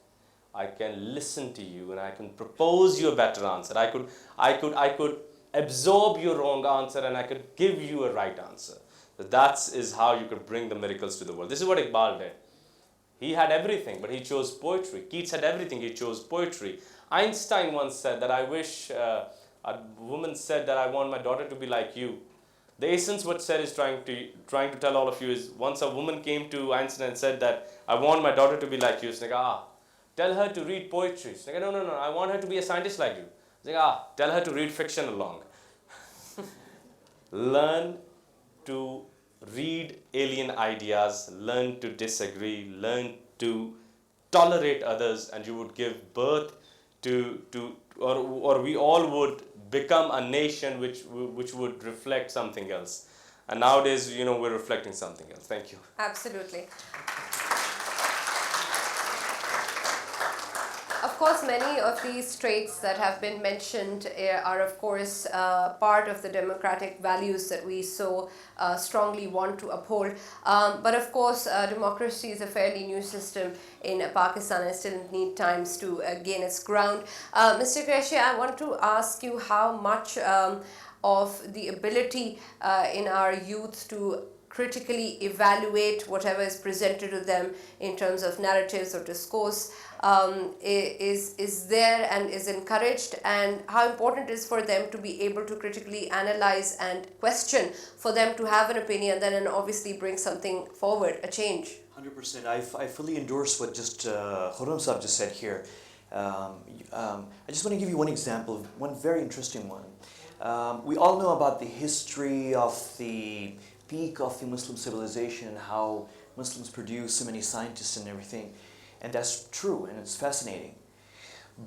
I can listen to you and I can propose you a better answer. I could absorb your wrong answer and I could give you a right answer. So that is how you could bring the miracles to the world. This is what Iqbal did. He had everything, but he chose poetry. Keats had everything, he chose poetry. Einstein once said that I wish, a woman said that I want my daughter to be like you. The essence what said is trying to tell all of you is, once a woman came to Einstein and said that I want my daughter to be like you. It's like, tell her to read poetry. It's like, no, I want her to be a scientist like you. It's like, tell her to read fiction along. Learn to read alien ideas, learn to disagree, learn to tolerate others, and you would give birth or we all would become a nation which would reflect something else. And nowadays, we're reflecting something else. Thank you. Absolutely. Of course, many of these traits that have been mentioned are, of course, part of the democratic values that we so strongly want to uphold. But of course, democracy is a fairly new system in Pakistan and still need times to gain its ground. Mr. Qureshi, I want to ask you how much of the ability in our youth to critically evaluate whatever is presented to them in terms of narratives or discourse is there and is encouraged, and how important it is for them to be able to critically analyze and question, for them to have an opinion then and obviously bring something forward, a change. 100%. I fully endorse what just Khurram Saab just said here. I just want to give you one example, one very interesting one. We all know about the history of the peak of the Muslim civilization and how Muslims produce so many scientists and everything. And that's true and it's fascinating.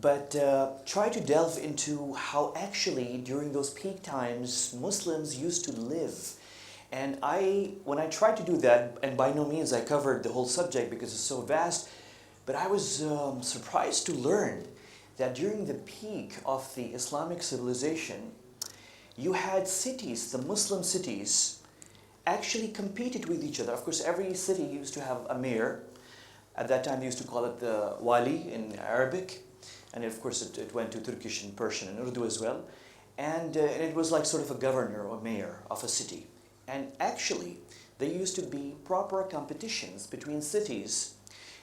But try to delve into how actually during those peak times Muslims used to live. And when I tried to do that, and by no means I covered the whole subject because it's so vast, but I was surprised to learn that during the peak of the Islamic civilization, you had cities, the Muslim cities, actually competed with each other. Of course, every city used to have a mayor. At that time, they used to call it the wali in Arabic. And of course, it went to Turkish and Persian and Urdu as well. And it was like sort of a governor or mayor of a city. And actually, there used to be proper competitions between cities.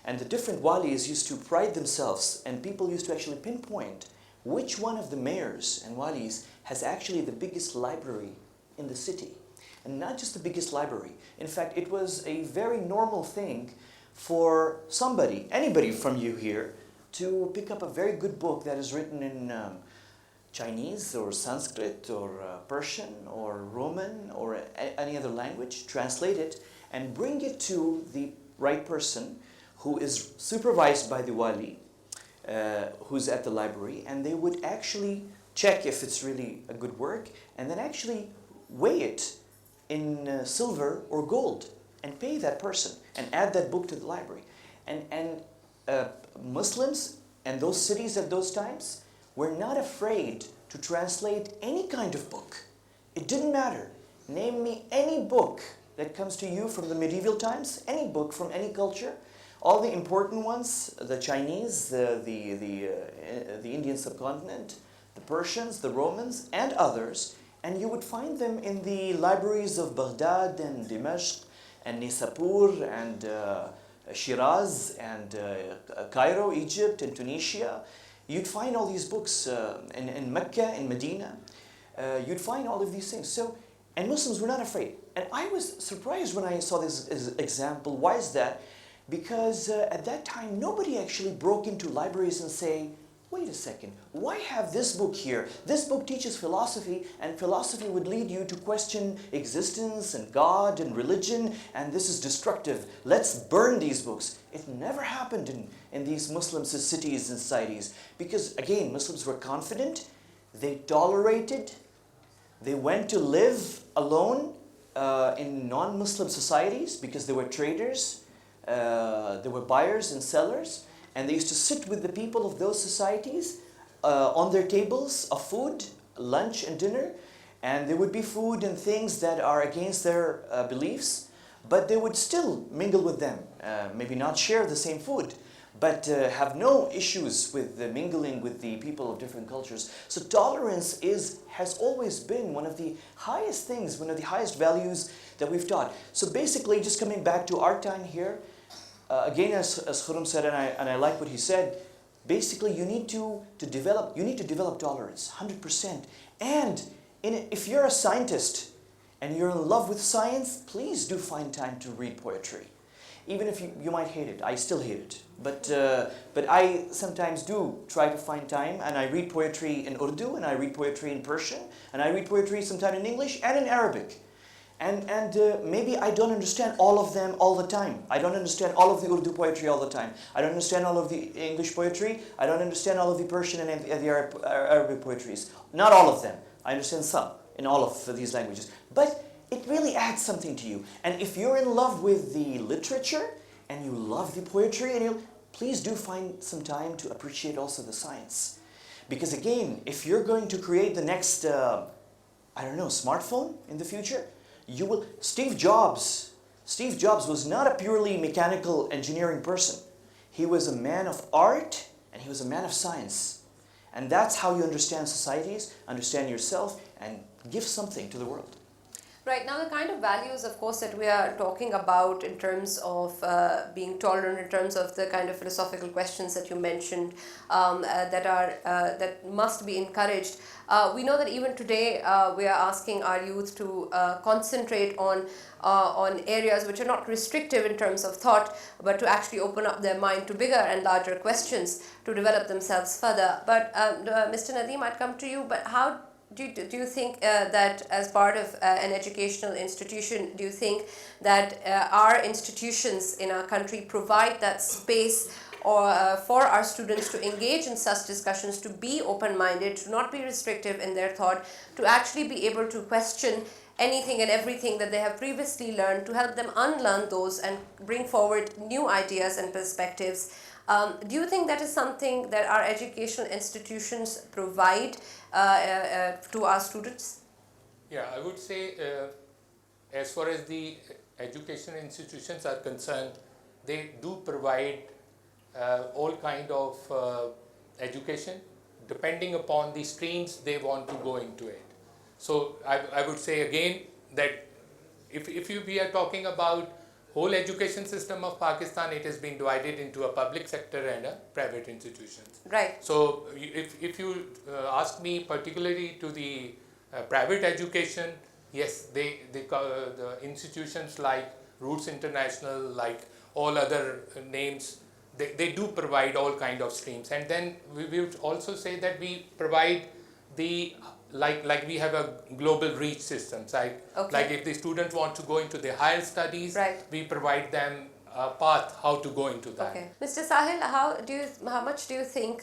And the different walis used to pride themselves, and people used to actually pinpoint which one of the mayors and walis has actually the biggest library in the city. And not just the biggest library. In fact, it was a very normal thing for somebody, anybody from you here, to pick up a very good book that is written in Chinese or Sanskrit or Persian or Roman or any other language, translate it and bring it to the right person who is supervised by the wali, who's at the library, and they would actually check if it's really a good work and then actually weigh it in silver or gold and pay that person and add that book to the library. And Muslims and those cities at those times were not afraid to translate any kind of book. It didn't matter. Name me any book that comes to you from the medieval times, any book from any culture, all the important ones, the Chinese, the Indian subcontinent, the Persians, the Romans, and others, and you would find them in the libraries of Baghdad and Dimashq and Nisapur and Shiraz and Cairo, Egypt and Tunisia. You'd find all these books in Mecca, in Medina. You'd find all of these things. And Muslims were not afraid. And I was surprised when I saw this example. Why is that? Because at that time, nobody actually broke into libraries and say, wait a second, why have this book here? This book teaches philosophy, and philosophy would lead you to question existence and God and religion, and this is destructive. Let's burn these books. It never happened in these Muslim cities and societies because, again, Muslims were confident, they tolerated, they went to live alone in non-Muslim societies because they were traders, they were buyers and sellers, and they used to sit with the people of those societies on their tables of food, lunch and dinner, and there would be food and things that are against their beliefs, but they would still mingle with them, maybe not share the same food, but have no issues with mingling with the people of different cultures. So tolerance has always been one of the highest things, one of the highest values that we've taught. So basically, just coming back to our time here, again, as Khurram said, and I like what he said, basically you need to develop tolerance, 100%. And if you're a scientist and you're in love with science, please do find time to read poetry. Even if you might hate it, I still hate it. But I sometimes do try to find time, and I read poetry in Urdu, and I read poetry in Persian, and I read poetry sometimes in English and in Arabic. And maybe I don't understand all of them all the time. I don't understand all of the Urdu poetry all the time. I don't understand all of the English poetry. I don't understand all of the Persian and the Arabic poetries. Not all of them. I understand some in all of these languages. But it really adds something to you. And if you're in love with the literature and you love the poetry, please do find some time to appreciate also the science. Because again, if you're going to create the next, smartphone in the future, Steve Jobs was not a purely mechanical engineering person. He was a man of art and he was a man of science. And that's how you understand societies, understand yourself, and give something to the world. Right, now the kind of values, of course, that we are talking about in terms of being tolerant, in terms of the kind of philosophical questions that you mentioned that must be encouraged. We know that even today we are asking our youth to concentrate on areas which are not restrictive in terms of thought, but to actually open up their mind to bigger and larger questions to develop themselves further. But Mr. Nadeem, I'd come to you, but how do you think that as part of an educational institution, do you think that our institutions in our country provide that space for our students to engage in such discussions, to be open-minded, to not be restrictive in their thought, to actually be able to question anything and everything that they have previously learned, to help them unlearn those and bring forward new ideas and perspectives? Do you think that is something that our educational institutions provide to our students? Yeah, I would say as far as the educational institutions are concerned, they do provide all kind of education depending upon the streams they want to go into it. So I would say again that if we are talking about whole education system of Pakistan, it has been divided into a public sector and a private institutions. Right. So if you ask me particularly to the private education, yes, the institutions like Roots International, like all other names, they do provide all kind of streams. And then we would also say that we provide the like we have a global reach system. Like if the students want to go into the higher studies, right, we provide them a path how to go into that. Okay, Mr. Sahil, how much do you think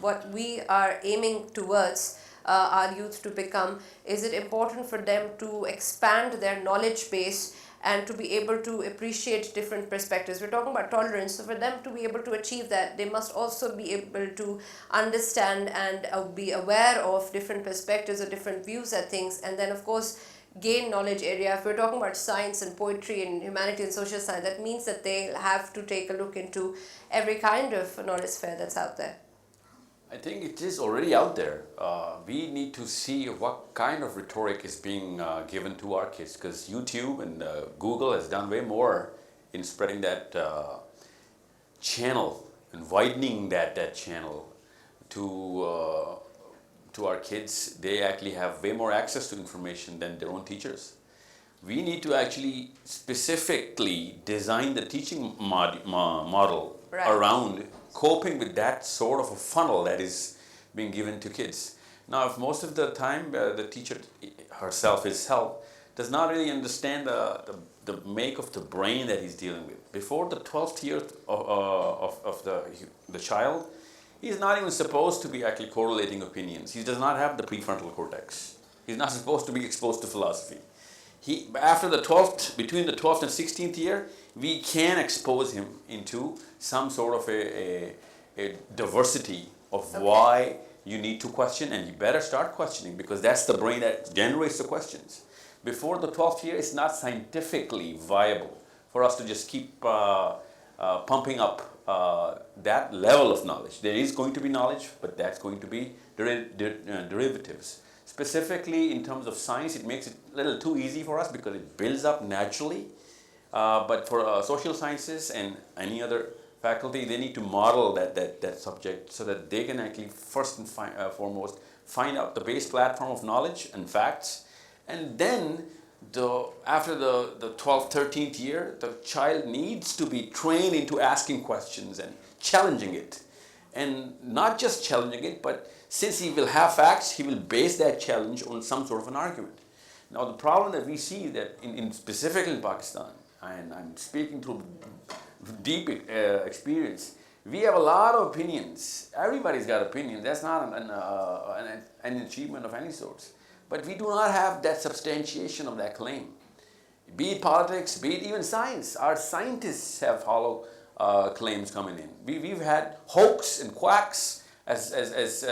what we are aiming towards our youth to become, is it important for them to expand their knowledge base and to be able to appreciate different perspectives? We're talking about tolerance, so for them to be able to achieve that, they must also be able to understand and be aware of different perspectives or different views at things, and then of course gain knowledge area. If we're talking about science and poetry and humanity and social science, that means that they have to take a look into every kind of knowledge fair that's out there. I think it is already out there. We need to see what kind of rhetoric is being given to our kids, because YouTube and Google has done way more in spreading that channel and widening that channel to our kids. They actually have way more access to information than their own teachers. We need to actually specifically design the teaching model around coping with that sort of a funnel that is being given to kids. Now, if most of the time the teacher herself does not really understand the make of the brain that he's dealing with. Before the 12th year of the child, he's not even supposed to be actually correlating opinions. He does not have the prefrontal cortex. He's not supposed to be exposed to philosophy. Between the 12th and 16th year, we can expose him into some sort of a diversity of why you need to question, and you better start questioning, because that's the brain that generates the questions. before the 12th year, it's not scientifically viable for us to just keep pumping up that level of knowledge. There is going to be knowledge, but that's going to be derivatives. Specifically in terms of science, it makes it a little too easy for us because it builds up naturally. But for social sciences and any other faculty, they need to model that subject so that they can actually first and foremost find out the base platform of knowledge and facts. And then after the 12th, 13th year, the child needs to be trained into asking questions and challenging it. And not just challenging it, but since he will have facts, he will base that challenge on some sort of an argument. Now the problem that we see that specifically in Pakistan, and I'm speaking through deep experience, we have a lot of opinions. Everybody's got opinions. That's not an achievement of any sort. But we do not have that substantiation of that claim. Be it politics, be it even science. Our scientists have hollow claims coming in. We've had hoax and quacks as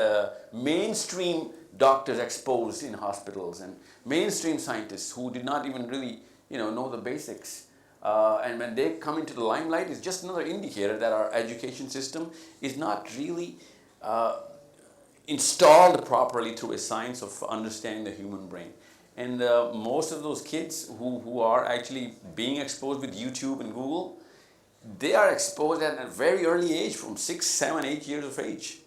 mainstream doctors exposed in hospitals, and mainstream scientists who did not even really know the basics. And when they come into the limelight, it's just another indicator that our education system is not really installed properly through a science of understanding the human brain. And most of those kids who are actually being exposed with YouTube and Google, they are exposed at a very early age, from 6, 7, 8 years of age.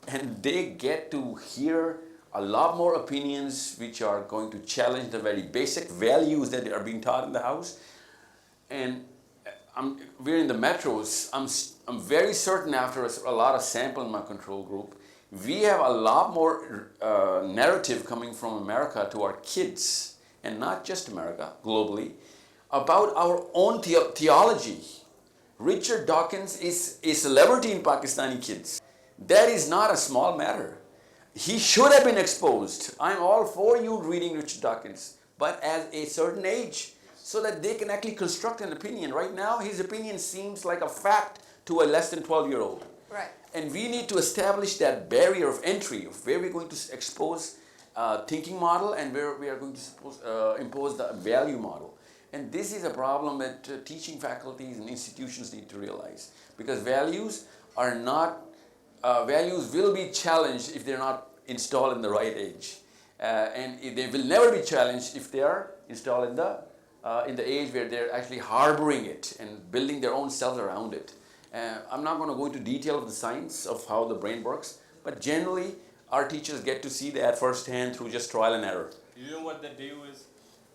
And they get to hear a lot more opinions which are going to challenge the very basic values that are being taught in the house. And we're in the metros. I'm very certain after a lot of sample in my control group, we have a lot more narrative coming from America to our kids, and not just America, globally, about our own theology. Richard Dawkins is a celebrity in Pakistani kids. That is not a small matter. He should have been exposed. I'm all for you reading Richard Dawkins, but at a certain age, so that they can actually construct an opinion. Right now, his opinion seems like a fact to a less than 12-year-old. Right. And we need to establish that barrier of entry of where we're going to expose thinking model and where we are going to impose the value model. And this is a problem that teaching faculties and institutions need to realize, because values are not, values will be challenged if they're not installed in the right age. And they will never be challenged if they are installed in the age where they're actually harboring it and building their own selves around it. I'm not going to go into detail of the science of how the brain works, but generally our teachers get to see that firsthand through just trial and error. You know what they do is,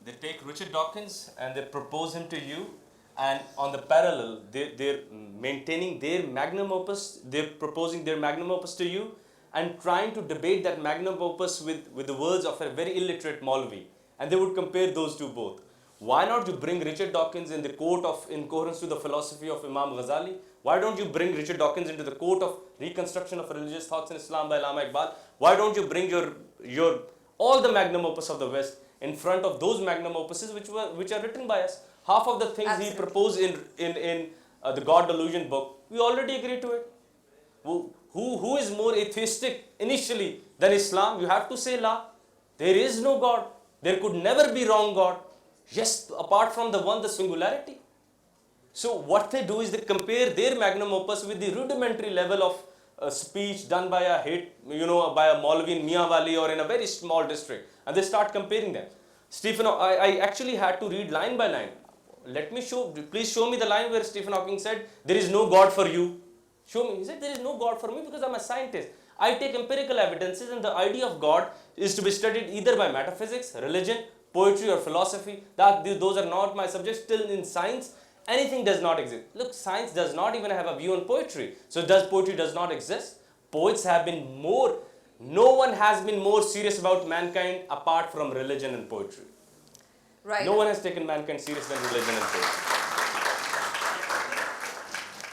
they take Richard Dawkins and they propose him to you, and on the parallel, they're maintaining their magnum opus, they're proposing their magnum opus to you, and trying to debate that magnum opus with the words of a very illiterate Maulvi, and they would compare those two both. Why not you bring Richard Dawkins in the court of incoherence to the philosophy of Imam Ghazali? Why don't you bring Richard Dawkins into the court of reconstruction of religious thoughts in Islam by Allama Iqbal? Why don't you bring your all the magnum opus of the West in front of those magnum opuses which are written by us? Half of the things Absolutely. he proposed in the God Delusion book, we already agree to it. Who is more atheistic initially than Islam? You have to say La. There is no God. There could never be wrong God. Yes, apart from the one, the singularity. So what they do is they compare their magnum opus with the rudimentary level of speech done by a by a Maulvi in Mian Valley or in a very small district, and they start comparing them. Stephen, I actually had to read line by line. Please show me the line where Stephen Hawking said, there is no God for you. Show me. He said, there is no God for me because I'm a scientist. I take empirical evidences, and the idea of God is to be studied either by metaphysics, religion, poetry or philosophy. Those are not my subjects. Still in science, anything does not exist. Look, science does not even have a view on poetry. So poetry does not exist? Poets have been more, no one has been more serious about mankind apart from religion and poetry. Right. No one has taken mankind serious than religion and poetry.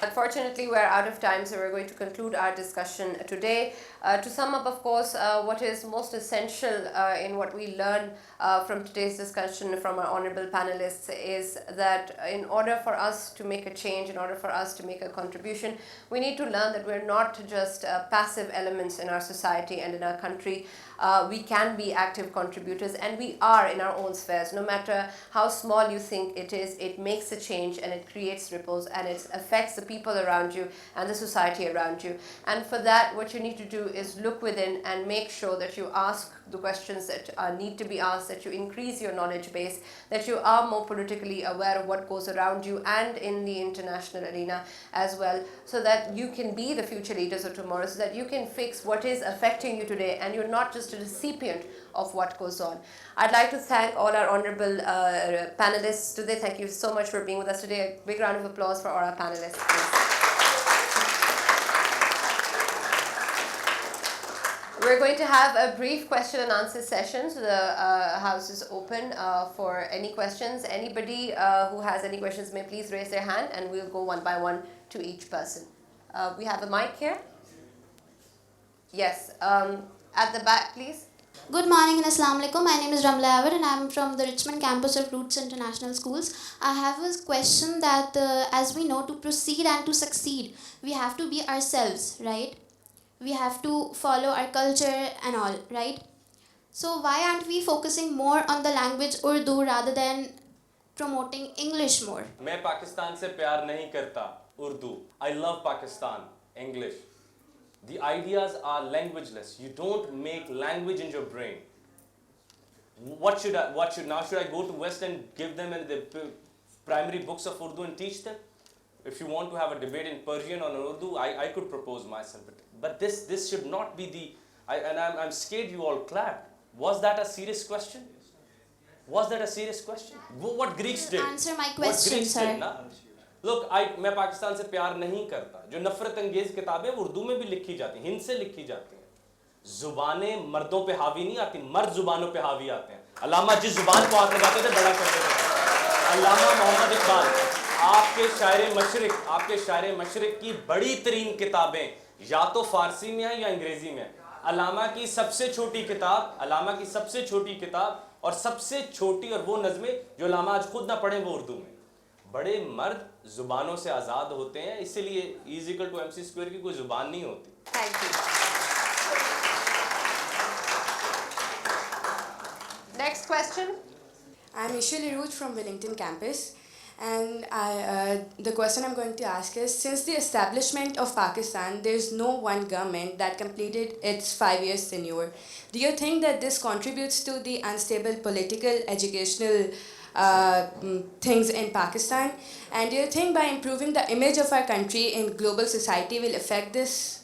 Unfortunately, we're out of time, so we're going to conclude our discussion today. To sum up, of course, what is most essential in what we learn from today's discussion from our honorable panelists is that in order for us to make a change, in order for us to make a contribution, we need to learn that we're not just passive elements in our society and in our country. We can be active contributors, and we are in our own spheres. No matter how small you think it is, it makes a change and it creates ripples and it affects the people around you and the society around you. And for that, what you need to do is look within and make sure that you ask the questions that need to be asked, that you increase your knowledge base, that you are more politically aware of what goes around you and in the international arena as well, so that you can be the future leaders of tomorrow, so that you can fix what is affecting you today and you're not just a recipient of what goes on. I'd like to thank all our honorable panelists today. Thank you so much for being with us today. A big round of applause for all our panelists, please. We're going to have a brief question and answer session, so the house is open for any questions. Anybody who has any questions may please raise their hand and we'll go one by one to each person. We have a mic here. Yes, at the back please. Good morning and Assalamu alaikum. My name is Ramla Avar and I am from the Richmond campus of Roots International Schools. I have a question that as we know, to proceed and to succeed, we have to be ourselves, right? We have to follow our culture and all, right? So why aren't we focusing more on the language Urdu rather than promoting English more? मैं पाकिस्तान से प्यार नहीं करता Urdu. I love Pakistan. English. The ideas are languageless. You don't make language in your brain. What should I go to West and give them the primary books of Urdu and teach them? If you want to have a debate in Persian or Urdu, I could propose myself. But this should not be the... I'm scared you all clapped. Was that a serious question? Was that a serious question? What Greeks did? Answer my question, sir. Look, मैं पाकिस्तान से प्यार नहीं करता. जो नफरत अंगेज किताबें उर्दू में भी लिखी जाती हैं, हिंद से लिखी जाती हैं. जुबानें मर्दों पे हावी नहीं आती, मर्द जुबानों पे हावी आते हैं. अल्लामा जिस जुबान को हाथ लगाते थे बड़ा करते थे. अल्लामा मोहम्मद इकबाल, आपके शायर मशरिक की बड़ी तरीन किताबें या तो फारसी में है या अंग्रेजी में. अल्लामा की सबसे छोटी किताब और सबसे छोटी और वो नज़में जो अल्लामा आज खुद ना पढ़ें वो उर्दू में. बड़े मर्द जुबानों से आज़ाद होते हैं, इसीलिए E=MC² की कोई जुबान नहीं होती. Thank you. Next question. I'm Ishali Root from Wellington campus, and the question I'm going to ask is, since the establishment of Pakistan, there's no one government that completed its 5-year tenure. Do you think that this contributes to the unstable political, educational things in Pakistan? And do you think by improving the image of our country in global society will affect this?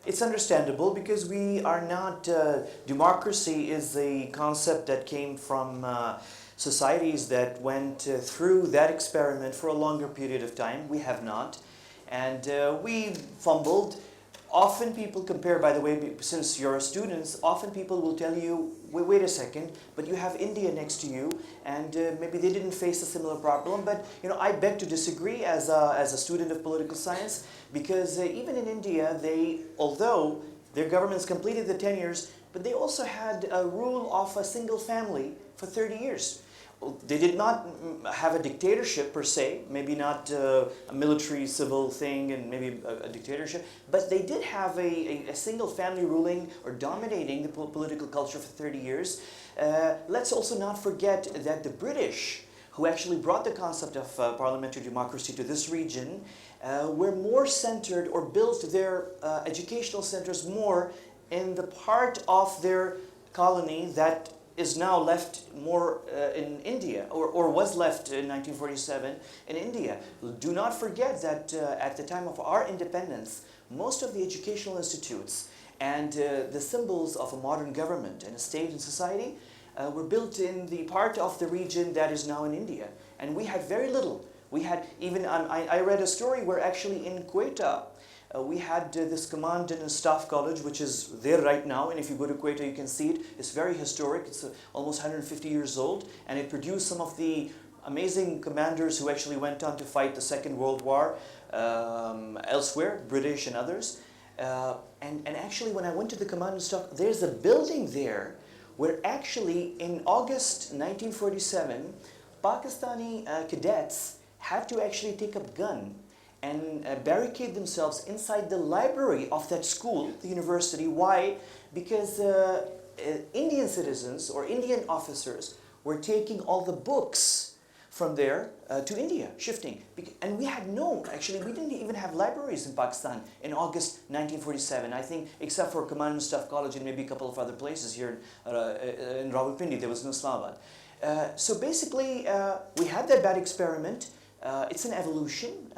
It's understandable because we are not... democracy is a concept that came from societies that went through that experiment for a longer period of time. We have not. And we fumbled. Often people compare, by the way, since you're students, often people will tell you, wait a second, but you have India next to you, and maybe they didn't face a similar problem. But I beg to disagree as a student of political science, because even in India, although their governments completed the 10 years, but they also had a rule of a single family for 30 years. They did not have a dictatorship per se, maybe not a military civil thing and maybe a dictatorship, but they did have a single family ruling or dominating the political culture for 30 years. Let's also not forget that the British, who actually brought the concept of parliamentary democracy to this region, were more centered or built their educational centers more in the part of their colony that is now left more in India, or was left in 1947 in India. Do not forget that at the time of our independence, most of the educational institutes and the symbols of a modern government and a state and society were built in the part of the region that is now in India. And we had very little. We had even, I read a story where actually in Quetta, we had this Commandant and Staff College, which is there right now, and if you go to Quetta, you can see it. It's very historic. It's almost 150 years old, and it produced some of the amazing commanders who actually went on to fight the Second World War. elsewhere, British and others. And actually, when I went to the command and staff, there's a building there where actually in August 1947, Pakistani cadets had to actually take up gun and barricade themselves inside the library of that school, the university. Why? Because Indian citizens or Indian officers were taking all the books from there to India, shifting. And we had actually we didn't even have libraries in Pakistan in August 1947. I think except for Command and Staff College and maybe a couple of other places here in Rawalpindi, there was no Islamabad. So basically, we had that bad experiment. It's an evolution,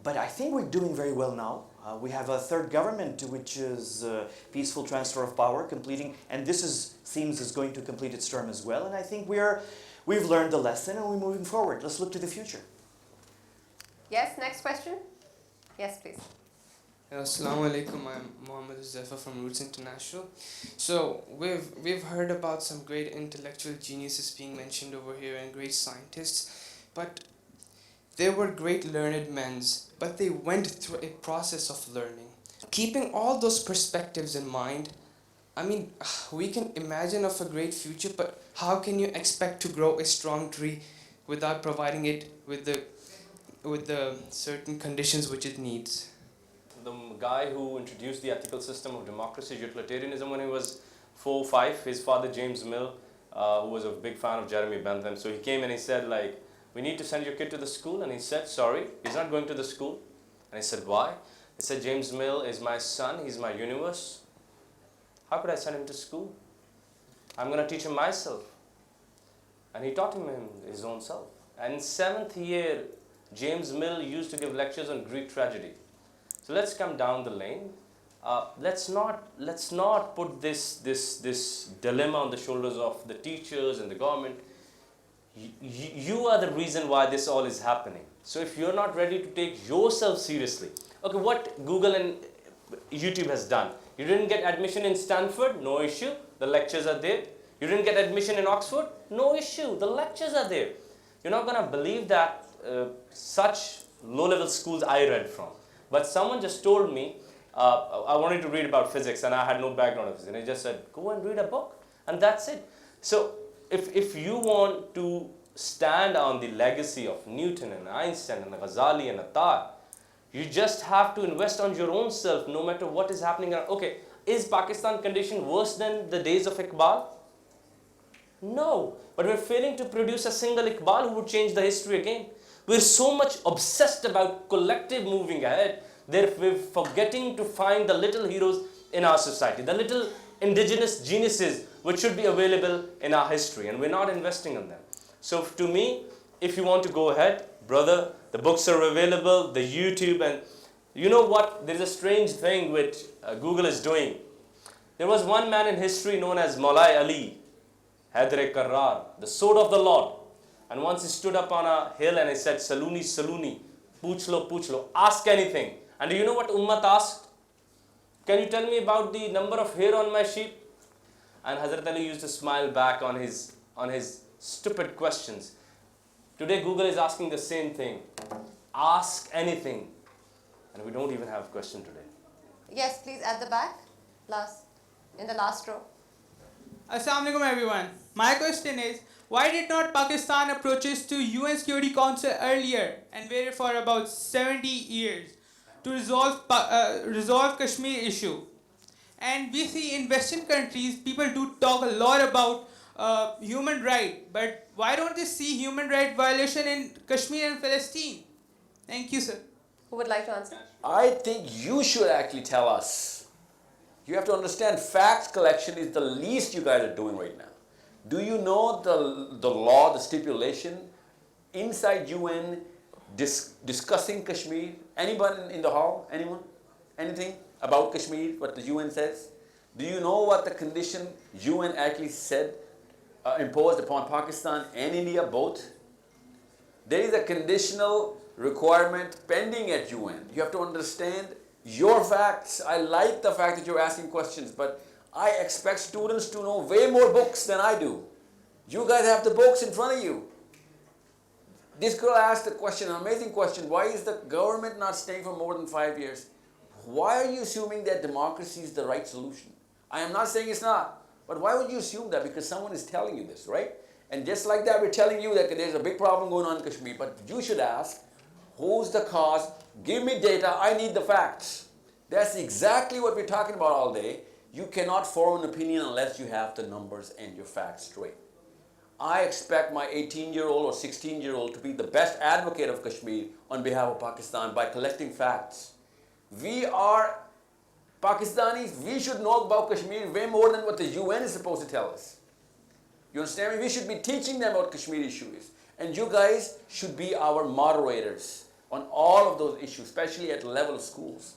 but I think we're doing very well now. We have a third government, which is peaceful transfer of power, completing, and this seems is going to complete its term as well. And I think we've learned the lesson and we're moving forward. Let's look to the future. Yes, next question. Yes, please. Assalamu alaikum. I'm Mohammed Uzaifa from Roots International. So we've heard about some great intellectual geniuses being mentioned over here and great scientists, but they were great learned men, but they went through a process of learning. Keeping all those perspectives in mind, I mean, we can imagine of a great future, but how can you expect to grow a strong tree without providing it with the certain conditions which it needs? The guy who introduced the ethical system of democracy, utilitarianism, when he was 4 or 5, his father James Mill, who was a big fan of Jeremy Bentham, so he came and he said, like, we need to send your kid to the school. And he said, sorry, he's not going to the school. And I said, why? He said, James Mill is my son, he's my universe. How could I send him to school? I'm going to teach him myself. And he taught him his own self. And in 7th year, James Mill used to give lectures on Greek tragedy. So let's come down the lane. Let's not put this dilemma on the shoulders of the teachers and the government. You are the reason why this all is happening. So if you're not ready to take yourself seriously, okay, what Google and YouTube has done, you didn't get admission in Stanford, no issue, the lectures are there. You didn't get admission in Oxford, no issue, the lectures are there. You're not going to believe that such low-level schools I read from. But someone just told me, I wanted to read about physics and I had no background of physics. And he just said, go and read a book. And that's it. So if you want to stand on the legacy of Newton and Einstein and Ghazali and Attar, you just have to invest on your own self no matter what is happening around. Okay, is Pakistan condition worse than the days of Iqbal? No, but we're failing to produce a single Iqbal who would change the history again. We're so much obsessed about collective moving ahead that we're forgetting to find the little heroes in our society, the little indigenous geniuses which should be available in our history, and we're not investing in them. So to me, if you want to go ahead, brother, the books are available, the YouTube, and you know what? There's a strange thing which Google is doing. There was one man in history known as Maulai Ali, Haidar Karrar, the sword of the Lord. And once he stood up on a hill and he said, Saluni, Saluni, puch lo, ask anything. And do you know what Ummat asked? Can you tell me about the number of hair on my sheep? And Hazrat Ali used to smile back on his stupid questions. Today Google is asking the same thing. Ask anything. And we don't even have a question today. Yes, please, at the back. In the last row. Assalamu alaikum everyone. My question is, why did not Pakistan approaches to UN Security Council earlier and waited for about 70 years to resolve Kashmir issue? And we see in Western countries, people do talk a lot about human right, but why don't they see human right violation in Kashmir and Palestine? Thank you, sir. Who would like to answer? I think you should actually tell us. You have to understand fact collection is the least you guys are doing right now. Do you know the law, the stipulation inside UN discussing Kashmir? Anyone in the hall? Anyone? Anything about Kashmir, what the UN says? Do you know what the condition UN actually said, imposed upon Pakistan and India both? There is a conditional requirement pending at UN. You have to understand your facts. I like the fact that you're asking questions, but I expect students to know way more books than I do. You guys have the books in front of you. This girl asked a question, an amazing question. Why is the government not staying for more than 5 years? Why are you assuming that democracy is the right solution? I am not saying it's not. But why would you assume that? Because someone is telling you this, right? And just like that, we're telling you that there's a big problem going on in Kashmir. But you should ask, who's the cause? Give me data. I need the facts. That's exactly what we're talking about all day. You cannot form an opinion unless you have the numbers and your facts straight. I expect my 18-year-old or 16-year-old to be the best advocate of Kashmir on behalf of Pakistan by collecting facts. We are Pakistanis, we should know about Kashmir way more than what the UN is supposed to tell us. You understand me? We should be teaching them what Kashmir issues. And you guys should be our moderators on all of those issues, especially at the level of schools.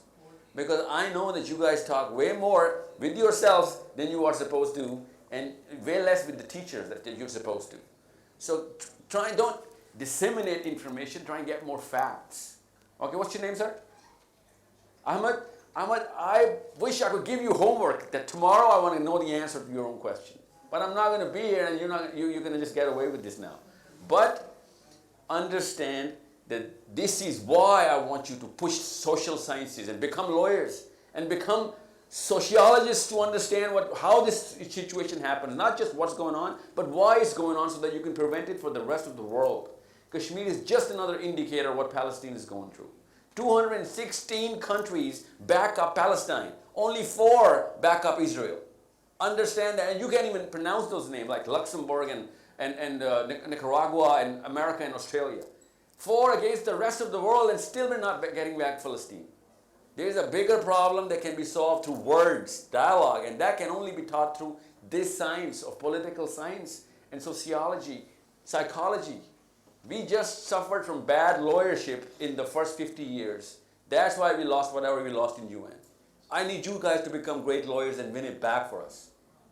Because I know that you guys talk way more with yourselves than you are supposed to, and way less with the teachers that you're supposed to. So don't disseminate information, try and get more facts. Okay, what's your name, sir? Ahmed, I wish I could give you homework that tomorrow I want to know the answer to your own question. But I'm not going to be here, and you're going to just get away with this now. But understand that this is why I want you to push social sciences and become lawyers and become sociologists to understand how this situation happens, not just what's going on, but why it's going on so that you can prevent it for the rest of the world. Kashmir is just another indicator of what Palestine is going through. 216 countries back up Palestine. Only 4 back up Israel. Understand that, and you can't even pronounce those names like Luxembourg and Nicaragua and America and Australia. 4 against the rest of the world, and still we're not getting back Palestine. There's a bigger problem that can be solved through words, dialogue, and that can only be taught through this science of political science and sociology, psychology. We just suffered from bad lawyership in the first 50 years. That's why we lost whatever we lost in UN. I need you guys to become great lawyers and win it back for us.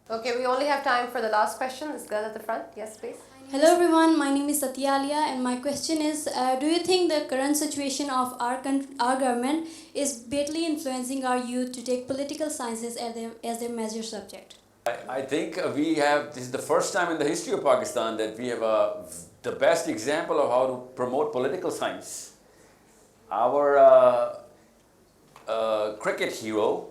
Okay, we only have time for the last question. This girl at the front. Yes, please. Hello everyone, my name is Satyalia and my question is, do you think the current situation of our government is badly influencing our youth to take political sciences as their major subject? I think this is the first time in the history of Pakistan that we have the best example of how to promote political science. Our cricket hero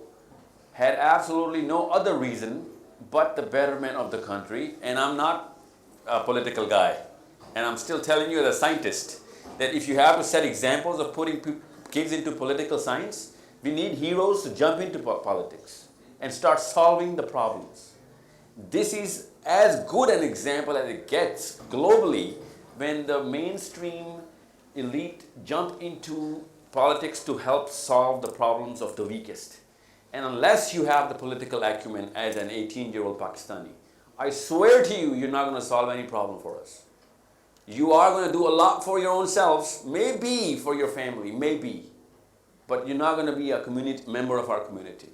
had absolutely no other reason but the betterment of the country, and I'm not a political guy, and I'm still telling you as a scientist that if you have to set examples of putting kids into political science, we need heroes to jump into politics and start solving the problems. This is as good an example as it gets globally when the mainstream elite jump into politics to help solve the problems of the weakest. And unless you have the political acumen as an 18-year-old Pakistani, I swear to you, you're not going to solve any problem for us. You are going to do a lot for your own selves, maybe for your family, maybe. But you're not going to be a member of our community.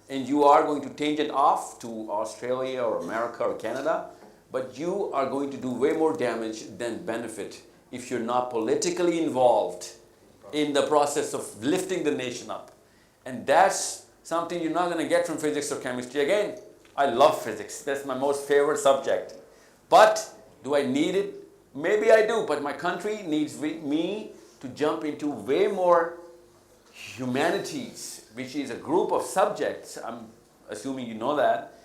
And you are going to change it off to Australia or America or Canada, but you are going to do way more damage than benefit if you're not politically involved in the process of lifting the nation up. And that's something you're not going to get from physics or chemistry. Again, I love physics. That's my most favorite subject. But do I need it? Maybe I do, but my country needs me to jump into way more humanities, which is a group of subjects, I'm assuming you know that,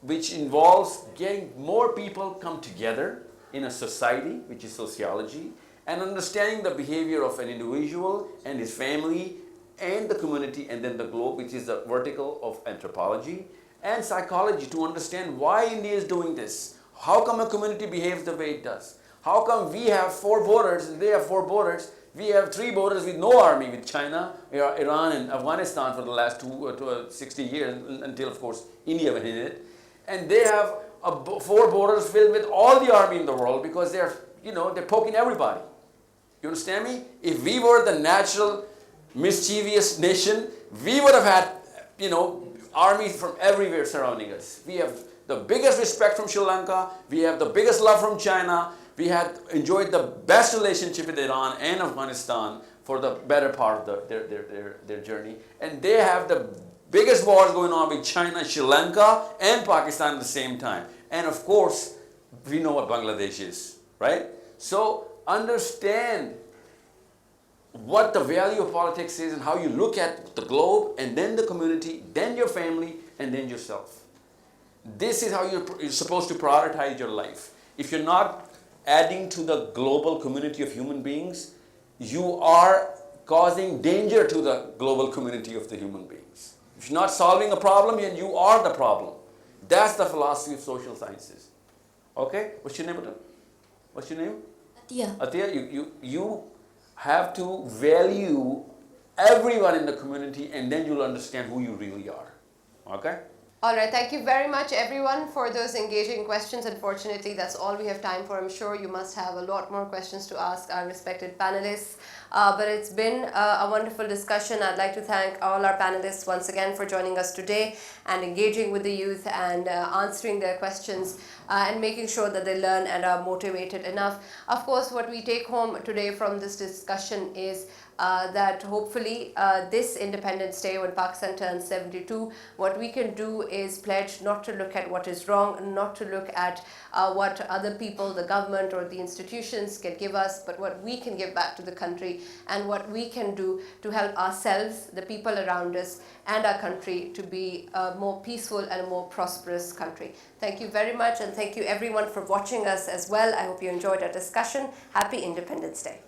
which involves getting more people come together in a society, which is sociology, and understanding the behavior of an individual and his family and the community and then the globe, which is the vertical of anthropology, and psychology to understand why India is doing this. How come a community behaves the way it does? How come we have 4 borders and they have 4 borders? We have 3 borders with no army, with China, Iran and Afghanistan for the last 60 years, until of course India went in it. And they have 4 borders filled with all the army in the world because they're poking everybody. You understand me? If we were the natural mischievous nation, we would have had, armies from everywhere surrounding us. We have the biggest respect from Sri Lanka. We have the biggest love from China. We had enjoyed the best relationship with Iran and Afghanistan for the better part of their journey. And they have the biggest wars going on with China, Sri Lanka, and Pakistan at the same time. And of course, we know what Bangladesh is, right? So understand what the value of politics is and how you look at the globe, and then the community, then your family, and then yourself. This is how you're supposed to prioritize your life. If you're not adding to the global community of human beings, you are causing danger to the global community of the human beings. If you're not solving a problem, then you are the problem. That's the philosophy of social sciences. Okay? What's your name, Atul? What's your name? Atiya. Atiya, you have to value everyone in the community, and then you'll understand who you really are. Okay? All right, thank you very much everyone for those engaging questions. Unfortunately, that's all we have time for. I'm sure you must have a lot more questions to ask our respected panelists. But it's been a wonderful discussion. I'd like to thank all our panelists once again for joining us today and engaging with the youth and answering their questions and making sure that they learn and are motivated enough. Of course, what we take home today from this discussion is that hopefully this Independence Day, when Pakistan turns 72, what we can do is pledge not to look at what is wrong, not to look at what other people, the government or the institutions can give us, but what we can give back to the country and what we can do to help ourselves, the people around us and our country to be a more peaceful and a more prosperous country. Thank you very much, and thank you everyone for watching us as well. I hope you enjoyed our discussion. Happy Independence Day.